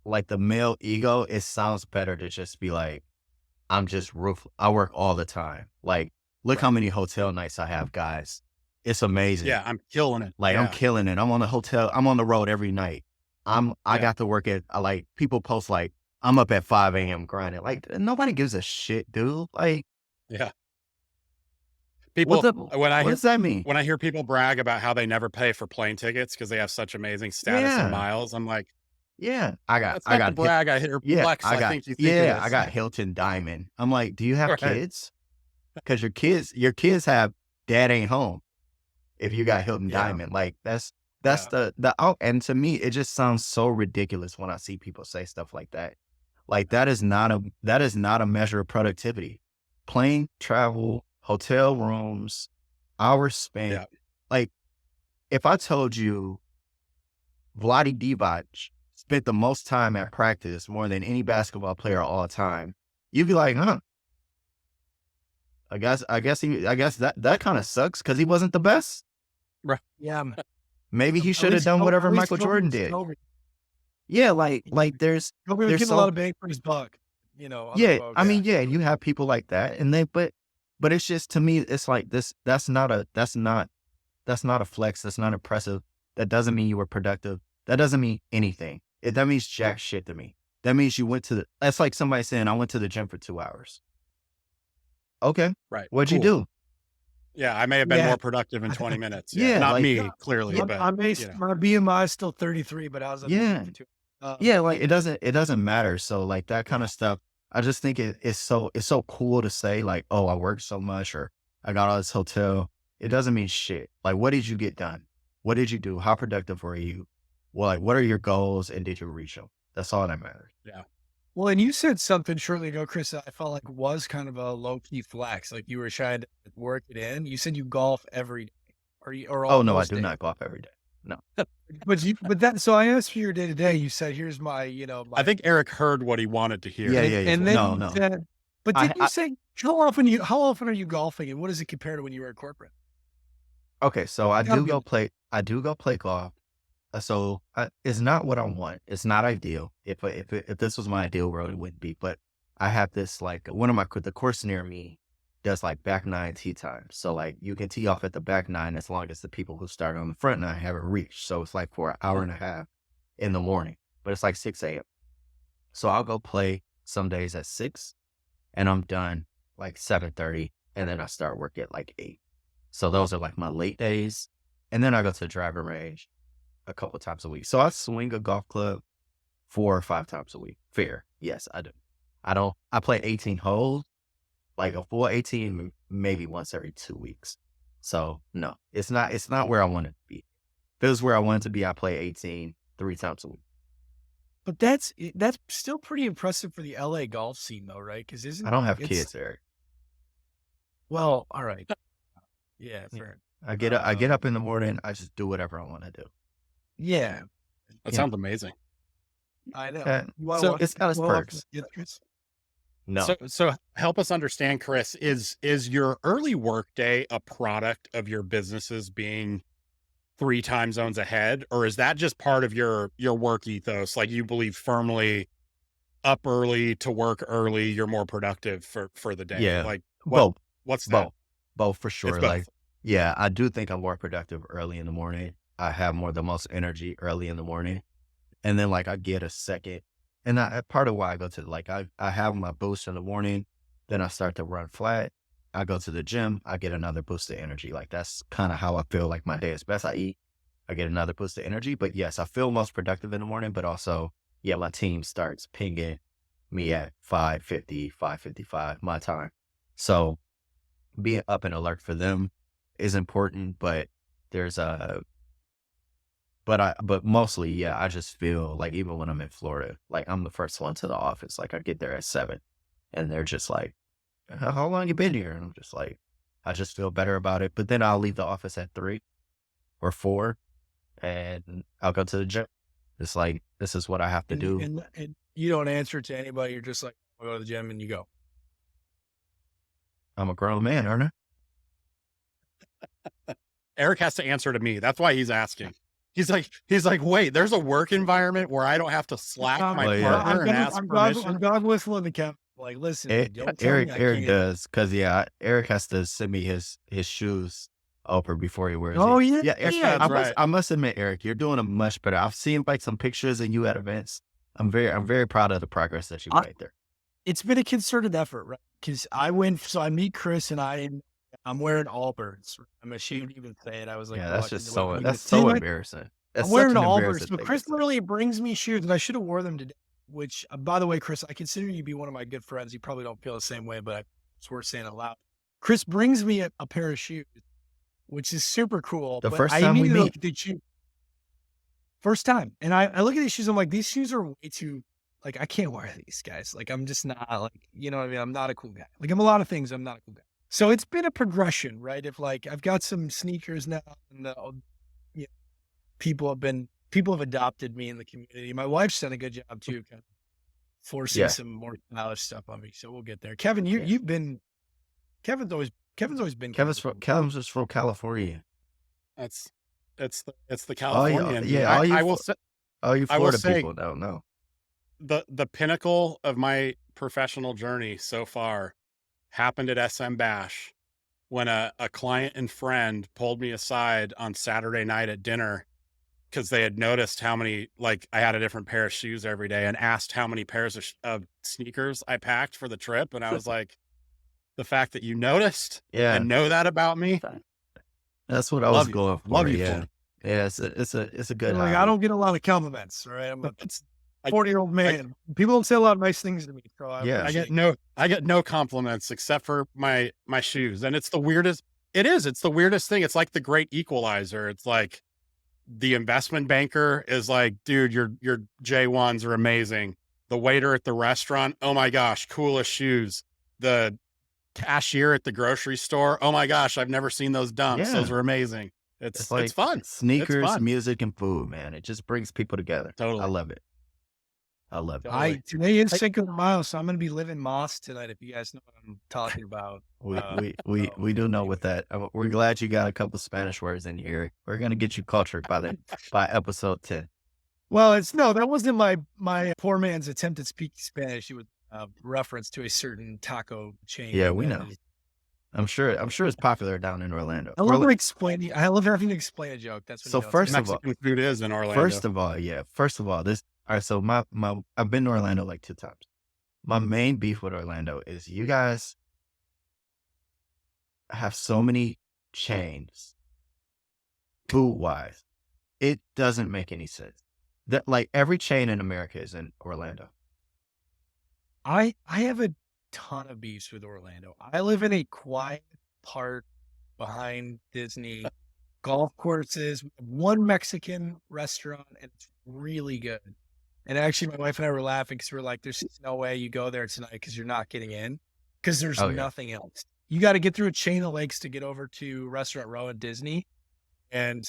like the male ego, it sounds better to just be like, I'm just ruthless. I work all the time. Like, look how many hotel nights I have, guys. It's amazing. Yeah, I'm killing it. Like, I'm Yeah. killing it. I'm on the road every night. I Yeah. got to work at, like, people post like, I'm up at 5 a.m. grinding. Like, nobody gives a shit, dude. Like, Yeah. what People, the, what does that mean? when I hear people brag about how they never pay for plane tickets because they have such amazing status and Yeah. miles, I'm like, Yeah. I got that's not the brag I hear yeah, flex. I think you think it yeah, is. I got Hilton Diamond. I'm like, do you have Right. kids? Because your kids have dad ain't home. If you got Hilton Yeah. Diamond, like that's the out. And to me, it just sounds so ridiculous when I see people say stuff like that. Like that is not a measure of productivity. Plane travel, hotel rooms, hours spent. Yeah. Like if I told you Vlade Divac spent the most time at practice more than any basketball player all time, you'd be like, huh? I guess that kind of sucks because he wasn't the best. Right. Yeah. Maybe he At should have least done Kobe- whatever at least Michael Kobe Jordan was did. Kobe. Yeah, like there's Kobe was there's getting a so lot of bang for his buck. You know, other yeah. folks. I mean, yeah, you have people like that, and but it's just to me, it's like this. That's not a flex. That's not impressive. That doesn't mean you were productive. That doesn't mean anything. That means jack shit to me. That means you went to that's like somebody saying, I went to the gym for 2 hours. Okay. Right. What'd you do? Yeah, I may have been Yeah. more productive in 20 minutes. Yeah, Not like- me, clearly, but my you know. BMI is still 33, but I was at Yeah. 52. Yeah, like it doesn't matter. So like that kind of stuff, I just think it's so cool to say like, oh, I worked so much or I got all this hotel. It doesn't mean shit. Like, what did you get done? What did you do? How productive were you? Well, like, what are your goals and did you reach them? That's all that matters. Well, and you said something shortly ago, Chris, that I felt like was kind of a low key flex. Like you were trying to work it in. You said you golf every day. Or Oh no, I almost do daily. not golf every day. No. So I asked for your day to day. You said, here's my, I think Eric heard what he wanted to hear. Yeah, and, yeah, yeah. and then No, you no. said, but I- didn't you say how often are you golfing and what does it compare to when you were at corporate? Okay, so I Gotta do be- go play golf. So it's not what I want. It's not ideal. If this was my ideal world, it wouldn't be. But I have this like one of the course near me does like back nine tee time. So like you can tee off at the back nine as long as the people who start on the front nine haven't reached. So it's like for an hour and a half in the morning, but it's like 6 a.m. So I'll go play some days at 6 and I'm done like 7:30 and then I start work at like 8. So those are like my late days. And then I go to the driving range a couple times a week. So I swing a golf club 4 or 5 times a week. Fair. Yes, I do. I play 18 holes, like a full 18, maybe once every 2 weeks. So no, it's not where I want it to be. If it was where I wanted to be, I play 18 3 times a week. But that's still pretty impressive for the LA golf scene though, right? Because I don't have kids, Eric. Well, all right. Yeah, fair. I get up in the morning. I just do whatever I want to do. Yeah, That Yeah. sounds amazing. I know. Okay. You wanna So walk- it's got its walk up perks. and get Chris? No. So help us understand, Chris, is your early work day a product of your businesses being 3 time zones ahead? Or is that just part of your work ethos? Like you believe firmly up early to work early, you're more productive for the day. Yeah. Like both. what's that? Both for sure. both. Like, yeah, I do think I'm more productive early in the morning. I have the most energy early in the morning. And then like I get a second. And part of why I go to like, I have my boost in the morning. Then I start to run flat. I go to the gym. I get another boost of energy. Like that's kind of how I feel like my day is best. I eat. I get another boost of energy. But yes, I feel most productive in the morning. But also, yeah, my team starts pinging me at 5:50, 5:55 my time. So being up and alert for them is important, but but mostly, yeah, I just feel like even when I'm in Florida, like I'm the first one to the office. Like I get there at 7 and they're just like, how long you been here? And I'm just like, I just feel better about it. But then I'll leave the office at 3 or 4 and I'll go to the gym. It's like, this is what I have to do. And you don't answer to anybody. You're just like, I'll go to the gym and you go. I'm a grown man, aren't I? Eric has to answer to me. That's why he's asking. He's like, wait, there's a work environment where I don't have to slack my Oh, yeah. partner and ask permission. I'm God whistling the cap. Like, listen, don't tell me I Eric can't. does, because Eric has to send me his shoes over before he wears Oh, it. yeah. Eric, Yeah, that's right. I must admit, Eric, you're doing a much better. I've seen like some pictures of you at events. I'm very proud of the progress that you made there. It's been a concerted effort, right? Because I meet Chris and I'm wearing Allbirds. I'm ashamed to even say it. I was like, Yeah, oh, that's just so that's so embarrassing. That's I'm wearing such an Allbirds, embarrassing but thing Chris to say. literally brings me shoes, and I should have wore them today. Which, by the way, Chris, I consider you to be one of my good friends. You probably don't feel the same way, but it's worth saying it loud. Chris brings me a pair of shoes, which is super cool. The but first I time we immediately meet. look at the shoe. First time, and I look at these shoes. I'm like, these shoes are way too. Like, I can't wear these, guys. Like, I'm just not like, you know what I mean? I'm not a cool guy. Like, I'm a lot of things. I'm not a cool guy. So it's been a progression, right? If like I've got some sneakers now, and people have adopted me in the community. My wife's done a good job too, kind of forcing some more stylish stuff on me. So we'll get there. Kevin, Kevin's always been. Kevin's just from California. It's the Californian. All you Florida people don't know. The pinnacle of my professional journey so far happened at SM Bash when a client and friend pulled me aside on Saturday night at dinner because they had noticed how many, like, I had a different pair of shoes every day, and asked how many pairs of sneakers I packed for the trip. And I was like, the fact that you noticed and know that about me. That's what I was going for. Love you. Yeah. Yeah. It's a good. Like, I don't get a lot of compliments, right? I'm a 40-year-old man. People don't say a lot of nice things to me. So I get no compliments except for my shoes. And it's the weirdest. It's the weirdest thing. It's like the great equalizer. It's like the investment banker is like, dude, your J1s are amazing. The waiter at the restaurant, oh my gosh, coolest shoes. The cashier at the grocery store, oh my gosh, I've never seen those dumps. Those are amazing. It's fun. Sneakers, it's fun. Music, and food, man. It just brings people together. Totally. I love it. Totally. Today is Cinco de Mayo, so I'm going to be living Moss tonight. If you guys know what I'm talking about, we do know what that. We're glad you got a couple Spanish words in here. We're going to get you cultured by episode 10. Well, that wasn't my poor man's attempt at speaking Spanish. It was reference to a certain taco chain. Yeah, we know. I'm sure it's popular down in Orlando. I love having to explain a joke. That's what so. First of all, Mexican food is in Orlando. First of all, this. All right, so I've been to Orlando like 2 times. My main beef with Orlando is you guys have so many chains, food-wise. It doesn't make any sense. That, like, every chain in America is in Orlando. I have a ton of beefs with Orlando. I live in a quiet part behind Disney, golf courses, one Mexican restaurant, and it's really good. And actually, my wife and I were laughing because we were like, there's no way you go there tonight because you're not getting in because there's nothing else. You got to get through a chain of lakes to get over to Restaurant Row at Disney. And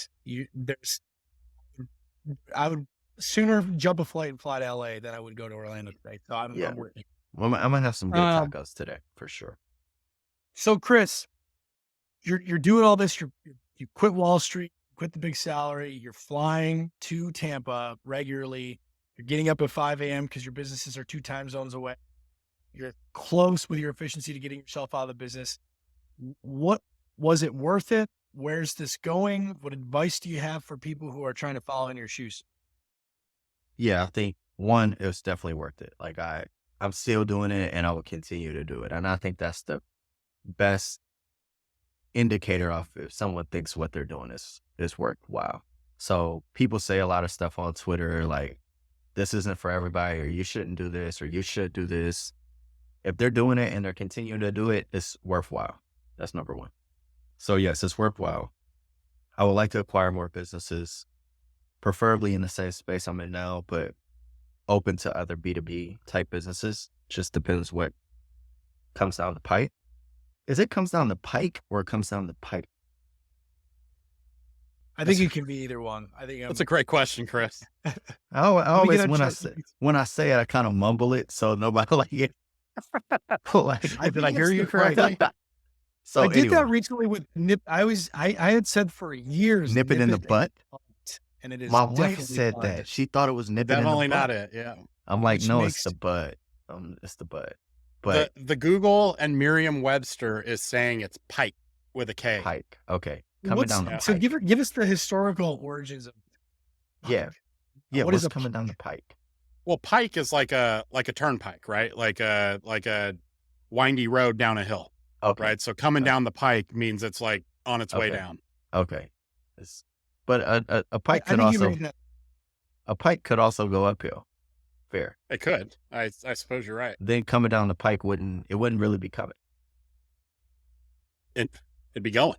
I would sooner jump a flight and fly to LA than I would go to Orlando today. So I'm working. Well, I'm going to have some good tacos today for sure. So Chris, you're doing all this. You quit Wall Street, quit the big salary. You're flying to Tampa regularly. You're getting up at 5 a.m. because your businesses are 2 time zones away. You're close with your efficiency to getting yourself out of the business. What was it worth it? Where's this going? What advice do you have for people who are trying to follow in your shoes? Yeah, I think one, it was definitely worth it. Like I'm still doing it and I will continue to do it. And I think that's the best indicator of if someone thinks what they're doing is worthwhile. So people say a lot of stuff on Twitter, like, this isn't for everybody, or you shouldn't do this, or you should do this. If they're doing it and they're continuing to do it, it's worthwhile. That's number one. So yes, it's worthwhile. I would like to acquire more businesses, preferably in the same space I'm in now, but open to other B2B type businesses. Just depends what comes down the pipe. Is it comes down the pike or it comes down the pipe? I think it can be either one. I think that's a great question, Chris. I always, when I say it, I kind of mumble it so nobody like it. Did I hear you correctly? So I did that recently with nip. I had said for years, nip it in the butt. and it is My wife definitely said fun. that. She thought it was nipping in the Definitely not butt. it. Yeah. I'm like, Which no, makes it's the butt. It's the butt. But The Google and Merriam-Webster is saying it's pike with a K. pike. Okay. Coming down the so pike. give us the historical origins of pike. Yeah. Yeah. What What's is a coming down the pike? Well, pike is like a turnpike, right? Like a windy road down a hill, Okay. right? So coming down the pike means it's like on its way Okay. down. Okay. But a pike I could think you also made that. a pike could also go uphill. Fair. It could. I suppose you're right. Then coming down the pike wouldn't really be coming. It'd be going.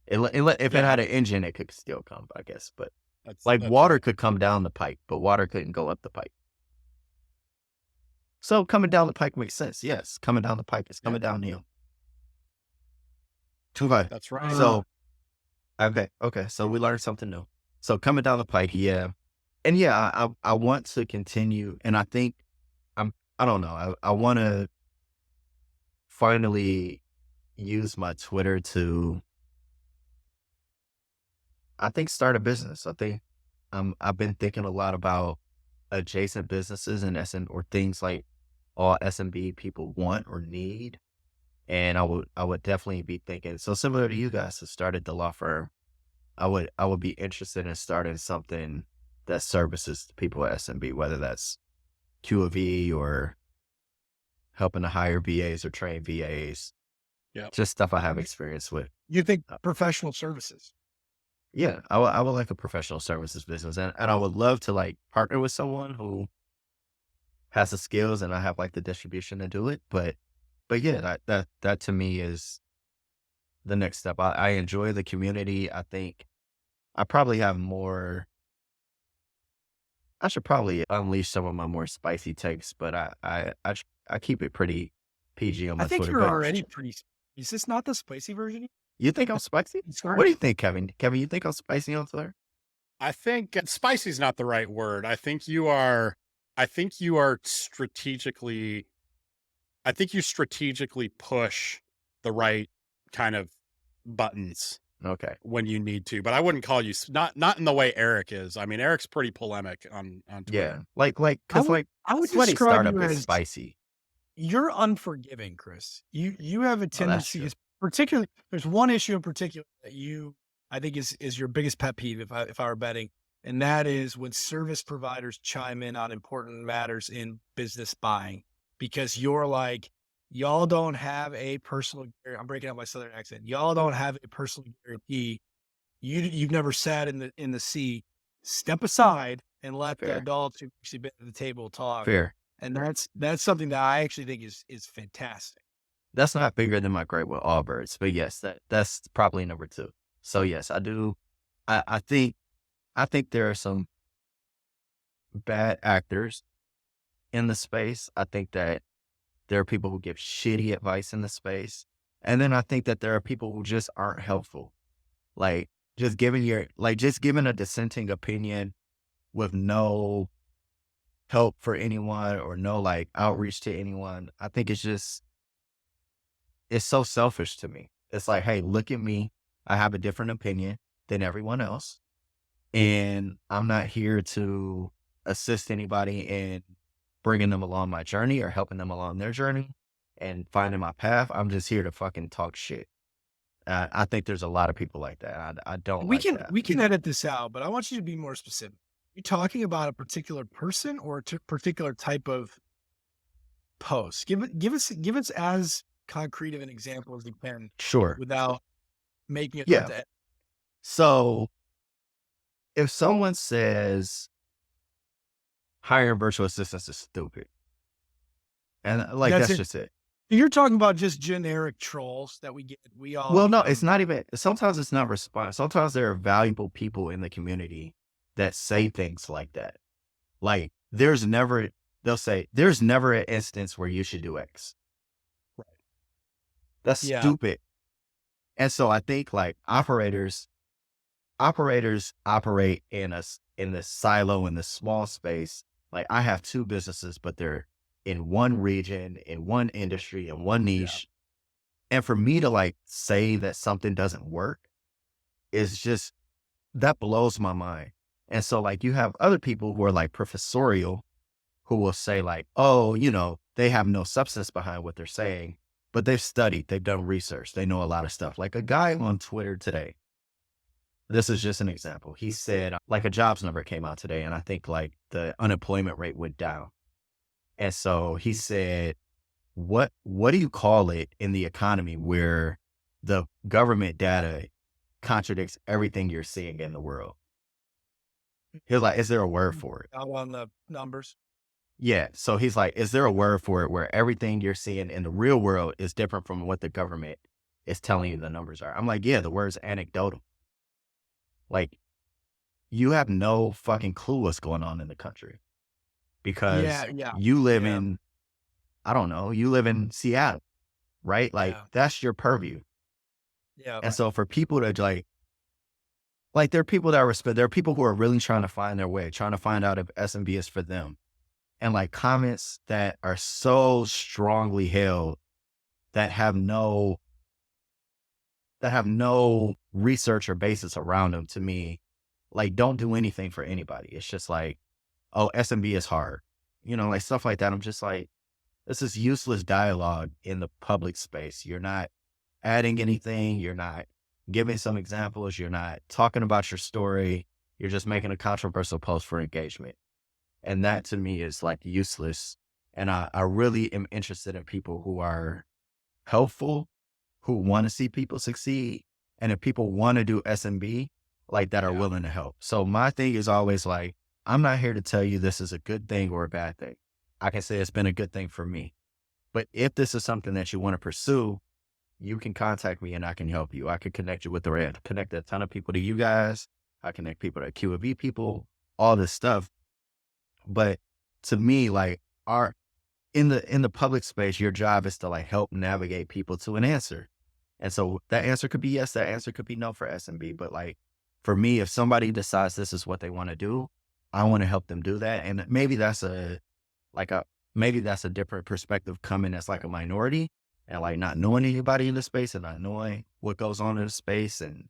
If it Yeah. had an engine, it could still come, I guess. But That's water right. could come down the pike, but water couldn't go up the pike. So coming down the pike makes sense. Yes, coming down the pike is coming down the hill. Okay. That's right. So okay. So we learned something new. So coming down the pike, yeah. And yeah, I want to continue, and I think I don't know. I want to finally use my Twitter to, I think, start a business. I think I've been thinking a lot about adjacent businesses and or things like all SMB people want or need. And I would definitely be thinking, so similar to you guys who started the law firm, I would be interested in starting something that services people at SMB, whether that's Q of E or helping to hire VAs or train VAs. Yeah. Just stuff I have experience with. You think professional services? Yeah, I would like a professional services business, and I would love to like partner with someone who has the skills and I have like the distribution to do it. But yeah, that to me is the next step. I enjoy the community. I think I probably have more. I should probably unleash some of my more spicy takes, but I keep it pretty PG on my I think Twitter. you're But already pretty. Is this not the spicy version? you think I'm spicy? What do you think, Kevin? Kevin, you think I'm spicy on Twitter? I think spicy is not the right word. I think you strategically. I think you strategically push the right kind of buttons Okay. when you need to, but I wouldn't call you not in the way Eric is. I mean, Eric's pretty polemic on Twitter. Yeah. Because I would sweaty describe startup you is as spicy. You're unforgiving, Chris. You have a tendency, true. particularly. There's one issue in particular that I think is your biggest pet peeve if I were betting, and that is when service providers chime in on important matters in business buying, because you're like, y'all don't have a personal. I'm breaking up my southern accent. Y'all don't have a personal guarantee. You've never sat in the sea. Step aside and let the Fair. adults who've actually been at the table talk. Fair. And that's something that I actually think is fantastic. That's not bigger than my great with all birds, but yes, that's probably number 2. So yes, I do. I think there are some bad actors in the space. I think that there are people who give shitty advice in the space, and then I think that there are people who just aren't helpful. Like just giving a dissenting opinion with no help for anyone or no like outreach to anyone. I think it's so selfish to me. It's like, hey, look at me. I have a different opinion than everyone else. And I'm not here to assist anybody in bringing them along my journey or helping them along their journey and finding my path. I'm just here to fucking talk shit. I think there's a lot of people like that. I don't like that. We can edit this out, but I want you to be more specific. You talking about a particular person or a particular type of post? Give us as concrete of an example as you can. Sure. Without making it. Yeah. So if someone says hiring virtual assistants is stupid, and like that's just it. You're talking about just generic trolls that we get. We all. Well, no, it's not even. Sometimes it's not response. Sometimes there are valuable people in the community that say things like that. Like they'll say there's never an instance where you should do X. Right. That's stupid. And so I think like operators operate in this silo, in this small space. Like I have 2 businesses, but they're in one region, in one industry, in one niche. Yeah. And for me to like say that something doesn't work is just, that blows my mind. And so like you have other people who are like professorial who will say like, oh, they have no substance behind what they're saying, but they've studied, they've done research, they know a lot of stuff. Like a guy on Twitter today, this is just an example. He said like a jobs number came out today, and I think like the unemployment rate went down. And so he said, what do you call it in the economy where the government data contradicts everything you're seeing in the world? He was like, is there a word for it? Out on the numbers. Yeah. So he's like, is there a word for it where everything you're seeing in the real world is different from what the government is telling you the numbers are? I'm like, yeah, the word's anecdotal. Like, you have no fucking clue what's going on in the country because you live in, I don't know, you live in Seattle, right? Like, that's your purview. Yeah. And so for people to like there are people that respect, there are people who are really trying to find their way, trying to find out if SMB is for them. And like comments that are so strongly held that have no research or basis around them, to me, like don't do anything for anybody. It's just like, oh, SMB is hard. Like stuff like that. I'm just like, this is useless dialogue in the public space. You're not adding anything. You're not giving some examples. You're not talking about your story. You're just making a controversial post for engagement. And that to me is like useless. And I really am interested in people who are helpful, who want to see people succeed. And if people want to do SMB, like that are willing to help. So my thing is always like, I'm not here to tell you this is a good thing or a bad thing. I can say it's been a good thing for me. But if this is something that you want to pursue, you can contact me and I can help you. I could connect you with connect a ton of people to you guys. I connect people to Q&B people, all this stuff. But to me, like in the public space, your job is to like help navigate people to an answer. And so that answer could be yes, that answer could be no for SMB. But like for me, if somebody decides this is what they want to do, I want to help them do that. And maybe that's a different perspective coming as like a minority and like not knowing anybody in the space and not knowing what goes on in the space and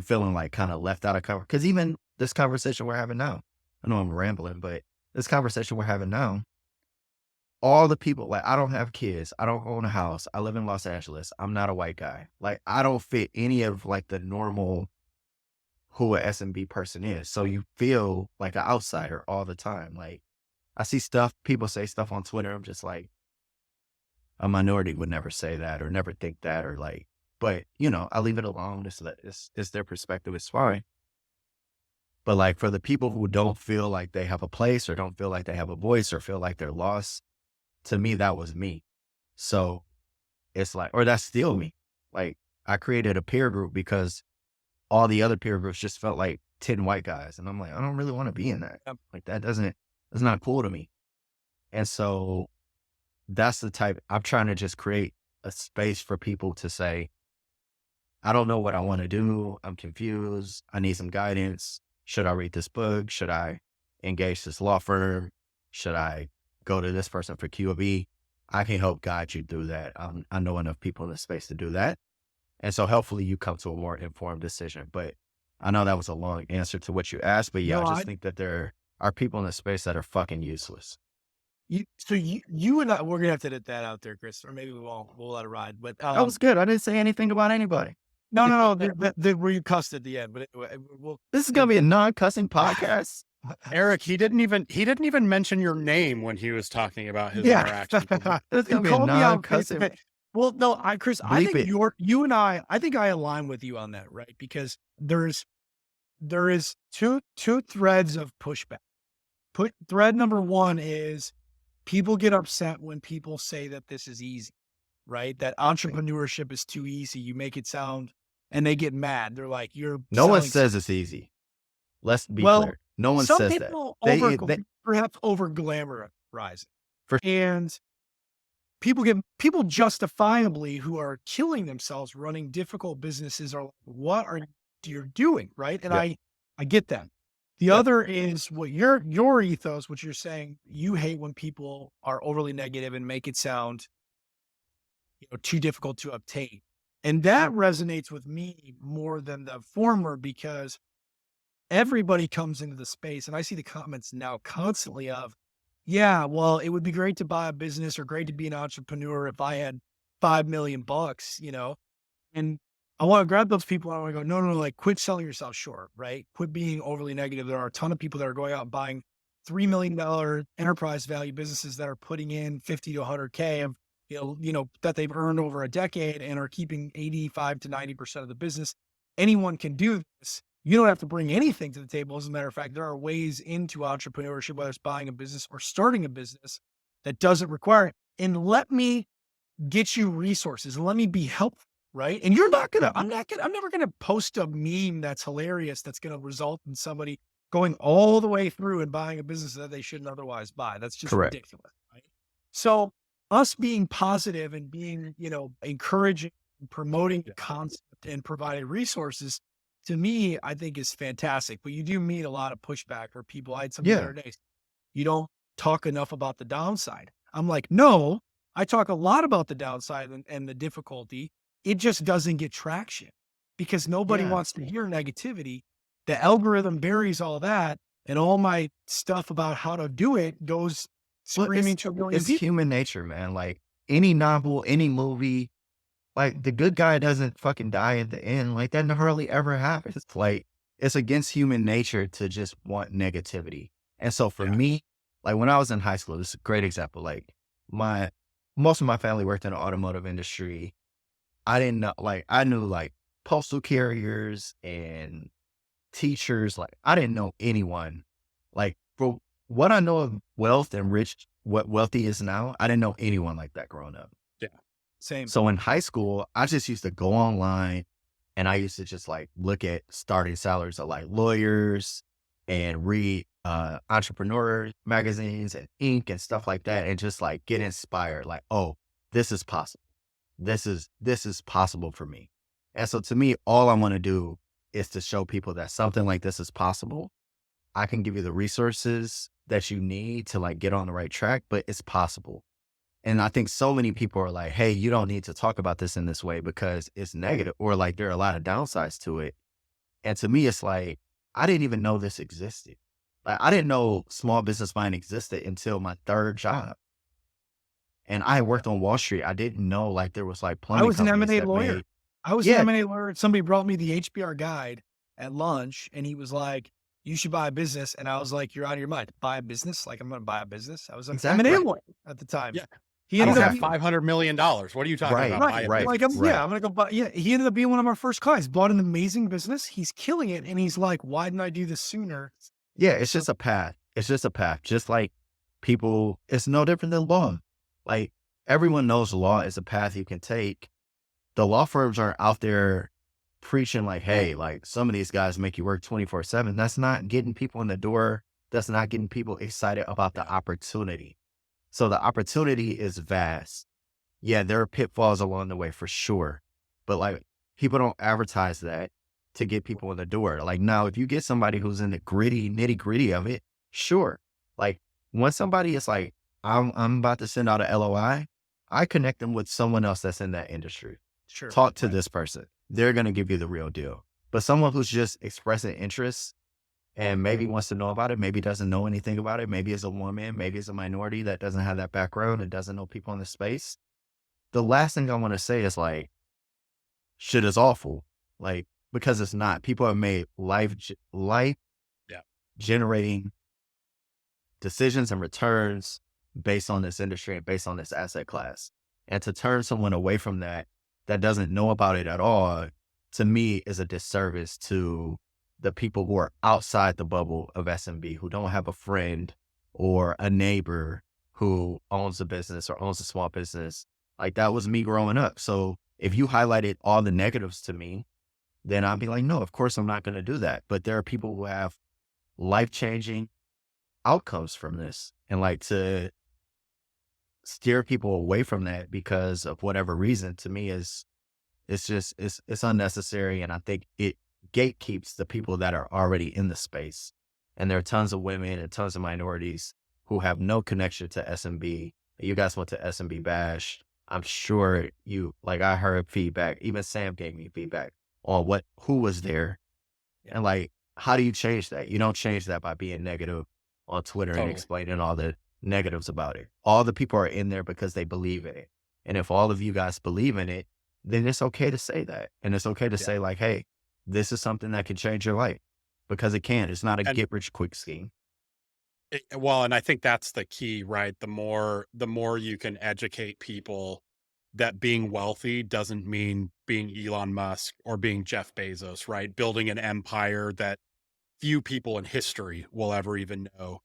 feeling like kind of left out of cover. Cause even this conversation we're having now, I know I'm rambling, but this conversation we're having now, all the people, like I don't have kids. I don't own a house. I live in Los Angeles. I'm not a white guy. Like I don't fit any of like the normal who a SMB person is. So you feel like an outsider all the time. Like I see people say stuff on Twitter. I'm just like, a minority would never say that or never think that or like, but I leave it alone. It's their perspective. It's fine. But like for the people who don't feel like they have a place or don't feel like they have a voice or feel like they're lost, to me, that was me. So it's like, or that's still me. Like I created a peer group because all the other peer groups just felt like 10 white guys. And I'm like, I don't really want to be in that. Like that's not cool to me. And so that's the type, I'm trying to just create a space for people to say, I don't know what I want to do. I'm confused. I need some guidance. Should I read this book? Should I engage this law firm? Should I go to this person for Q&B? I can help guide you through that. I know enough people in the space to do that. And so hopefully you come to a more informed decision. But I know that was a long answer to what you asked, but yeah, I just think that there are people in the space that are fucking useless. You and I, we're gonna have to edit that out there, Chris, or maybe we won't. We'll let it ride. But that was good. I didn't say anything about anybody. No. Where you cussed at the end, but this is gonna be a non-cussing podcast. Eric, he didn't even mention your name when he was talking about his interaction. This is gonna be a non-cussing. Well, no, Chris, I think you and I think I align with you on that, right? Because there is two threads of pushback. Thread number one is people get upset when people say that this is easy, right? That entrepreneurship is too easy. You make it sound, and they get mad. They're like, no one says it's easy. Let's be clear. No one says that. Some people perhaps over glamorize it. And people justifiably who are killing themselves running difficult businesses are like, what are you doing? Right. And I get that. The other is what your ethos, which you're saying you hate when people are overly negative and make it sound, too difficult to obtain. And that resonates with me more than the former, because everybody comes into the space, and I see the comments now constantly of, yeah, well, it would be great to buy a business or great to be an entrepreneur if I had 5 million bucks, and I want to grab those people. And I want to go, no, like quit selling yourself short, right? Quit being overly negative. There are a ton of people that are going out and buying $3 million enterprise value businesses that are putting in 50 to 100K of, that they've earned over a decade and are keeping 85 to 90% of the business. Anyone can do this. You don't have to bring anything to the table. As a matter of fact, there are ways into entrepreneurship, whether it's buying a business or starting a business, that doesn't require it. And let me get you resources and let me be helpful, right? And I'm never gonna post a meme that's hilarious that's gonna result in somebody going all the way through and buying a business that they shouldn't otherwise buy. That's just Correct. ridiculous, right? So us being positive and being, encouraging, promoting the concept and providing resources, to me, I think is fantastic. But you do meet a lot of pushback, or people. I had something the Yeah. other day, you don't talk enough about the downside. I'm like, no, I talk a lot about the downside and the difficulty. It just doesn't get traction because nobody Yeah. wants to hear negativity. The algorithm buries all that, and all my stuff about how to do it goes Well, screaming to a million it's people. human nature, man. Like any novel, any movie, like the good guy doesn't fucking die at the end. Like that hardly ever happens. Like it's against human nature to just want negativity. And so for Yeah. me, like when I was in high school, this is a great example. Like most of my family worked in the automotive industry. I didn't know, like I knew like postal carriers and teachers. Like I didn't know anyone. Like for what I know of wealth and what wealthy is now, I didn't know anyone like that growing up. Yeah. Same. So in high school, I just used to go online and I used to just like look at starting salaries of like lawyers and read entrepreneur magazines and Inc. and stuff like that, and just like get inspired. Like, oh, this is possible. This is possible for me. And so to me, all I want to do is to show people that something like this is possible. I can give you the resources that you need to like get on the right track, but it's possible. And I think so many people are like, hey, you don't need to talk about this in this way because it's negative, or like there are a lot of downsides to it. And to me, it's like, I didn't even know this existed. Like I didn't know small business mind existed until my third job. And I worked on Wall Street. I didn't know like there was like I plumbing was an companies M&A that lawyer. made, I was an yeah, M&A lawyer. Somebody brought me the HBR guide at lunch, and he was like, you should buy a business. And I was like, you're out of your mind. Buy a business? Like, I'm going to buy a business? I was an exactly. M&A lawyer at the time. Yeah. He I ended don't up have being, $500 million. What are you talking Right, about? Buy right. a right, Like, business. right. I'm going to go buy. Yeah. He ended up being one of our first clients, bought an amazing business. He's killing it. And he's like, why didn't I do this sooner? Yeah, it's just a path. It's just a path. Just like people, it's no different than law. Like everyone knows law is a path you can take. The law firms are out there preaching like, hey, like some of these guys make you work 24/7. That's not getting people in the door. That's not getting people excited about the opportunity. So the opportunity is vast. Yeah, there are pitfalls along the way for sure. But like people don't advertise that to get people in the door. Like now, if you get somebody who's in the nitty gritty of it, sure. Like when somebody is like, I'm about to send out a LOI, I connect them with someone else that's in that industry. Sure. Talk to this person. They're going to give you the real deal. But someone who's just expressing interest and maybe wants to know about it, maybe doesn't know anything about it, maybe it's a woman, maybe it's a minority that doesn't have that background and doesn't know people in the space. The last thing I want to say is like, shit is awful. Like, because it's not. People have made life Yeah. generating decisions and returns based on this industry and based on this asset class. And to turn someone away from that doesn't know about it at all, to me is a disservice to the people who are outside the bubble of SMB, who don't have a friend or a neighbor who owns a business or owns a small business. Like that was me growing up. So if you highlighted all the negatives to me, then I'd be like, no, of course I'm not going to do that. But there are people who have life-changing outcomes from this, and like to steer people away from that because of whatever reason, to me it's unnecessary. And I think it gatekeeps the people that are already in the space. And there are tons of women and tons of minorities who have no connection to SMB. You guys went to SMB Bash. I'm sure I heard feedback. Even Sam gave me feedback on who was there. And like, how do you change that? You don't change that by being negative on Twitter and Totally. explaining all the negatives about it. All the people are in there because they believe in it. And if all of you guys believe in it, then it's okay to say that. And it's okay to say like, hey, this is something that can change your life, because it can. It's not a get rich quick scheme. Well, and I think that's the key, right? The more you can educate people that being wealthy doesn't mean being Elon Musk or being Jeff Bezos, right? Building an empire that few people in history will ever even know.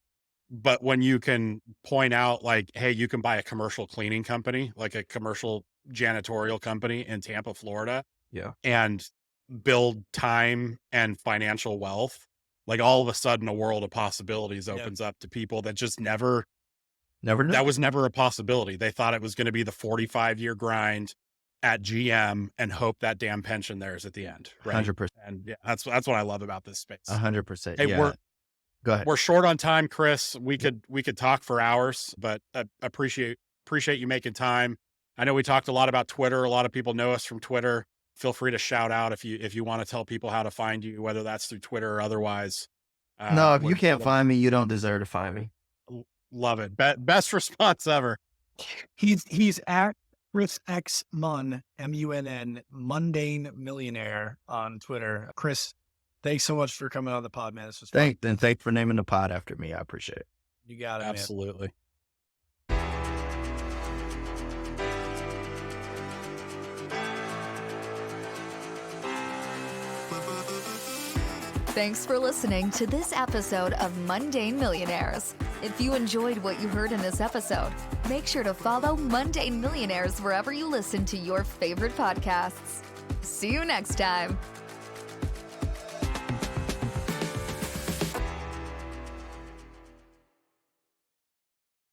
But when you can point out like, hey, you can buy a commercial cleaning company, like a commercial janitorial company in Tampa, Florida, and build time and financial wealth, like all of a sudden a world of possibilities opens up to people that just never knew. That was never a possibility. They thought it was going to be the 45-year grind at GM and hope that damn pension theirs at the end. Right. 100%. And yeah, that's what I love about this space. 100%. Hey, Yeah. Go ahead. We're short on time, Chris. We could talk for hours, but I appreciate you making time. I know we talked a lot about Twitter. A lot of people know us from Twitter. Feel free to shout out if you want to tell people how to find you, whether that's through Twitter or otherwise. No, if you can't find me, you don't deserve to find me. Love it. Best response ever. He's at Chris X Munn, MUNN, Mundane Millionaire on Twitter. Chris, thanks so much for coming on the pod, man. This was fun. Thanks for naming the pod after me. I appreciate it. You got it, Absolutely. Thanks for listening to this episode of Mundane Millionaires. If you enjoyed what you heard in this episode, make sure to follow Mundane Millionaires wherever you listen to your favorite podcasts. See you next time.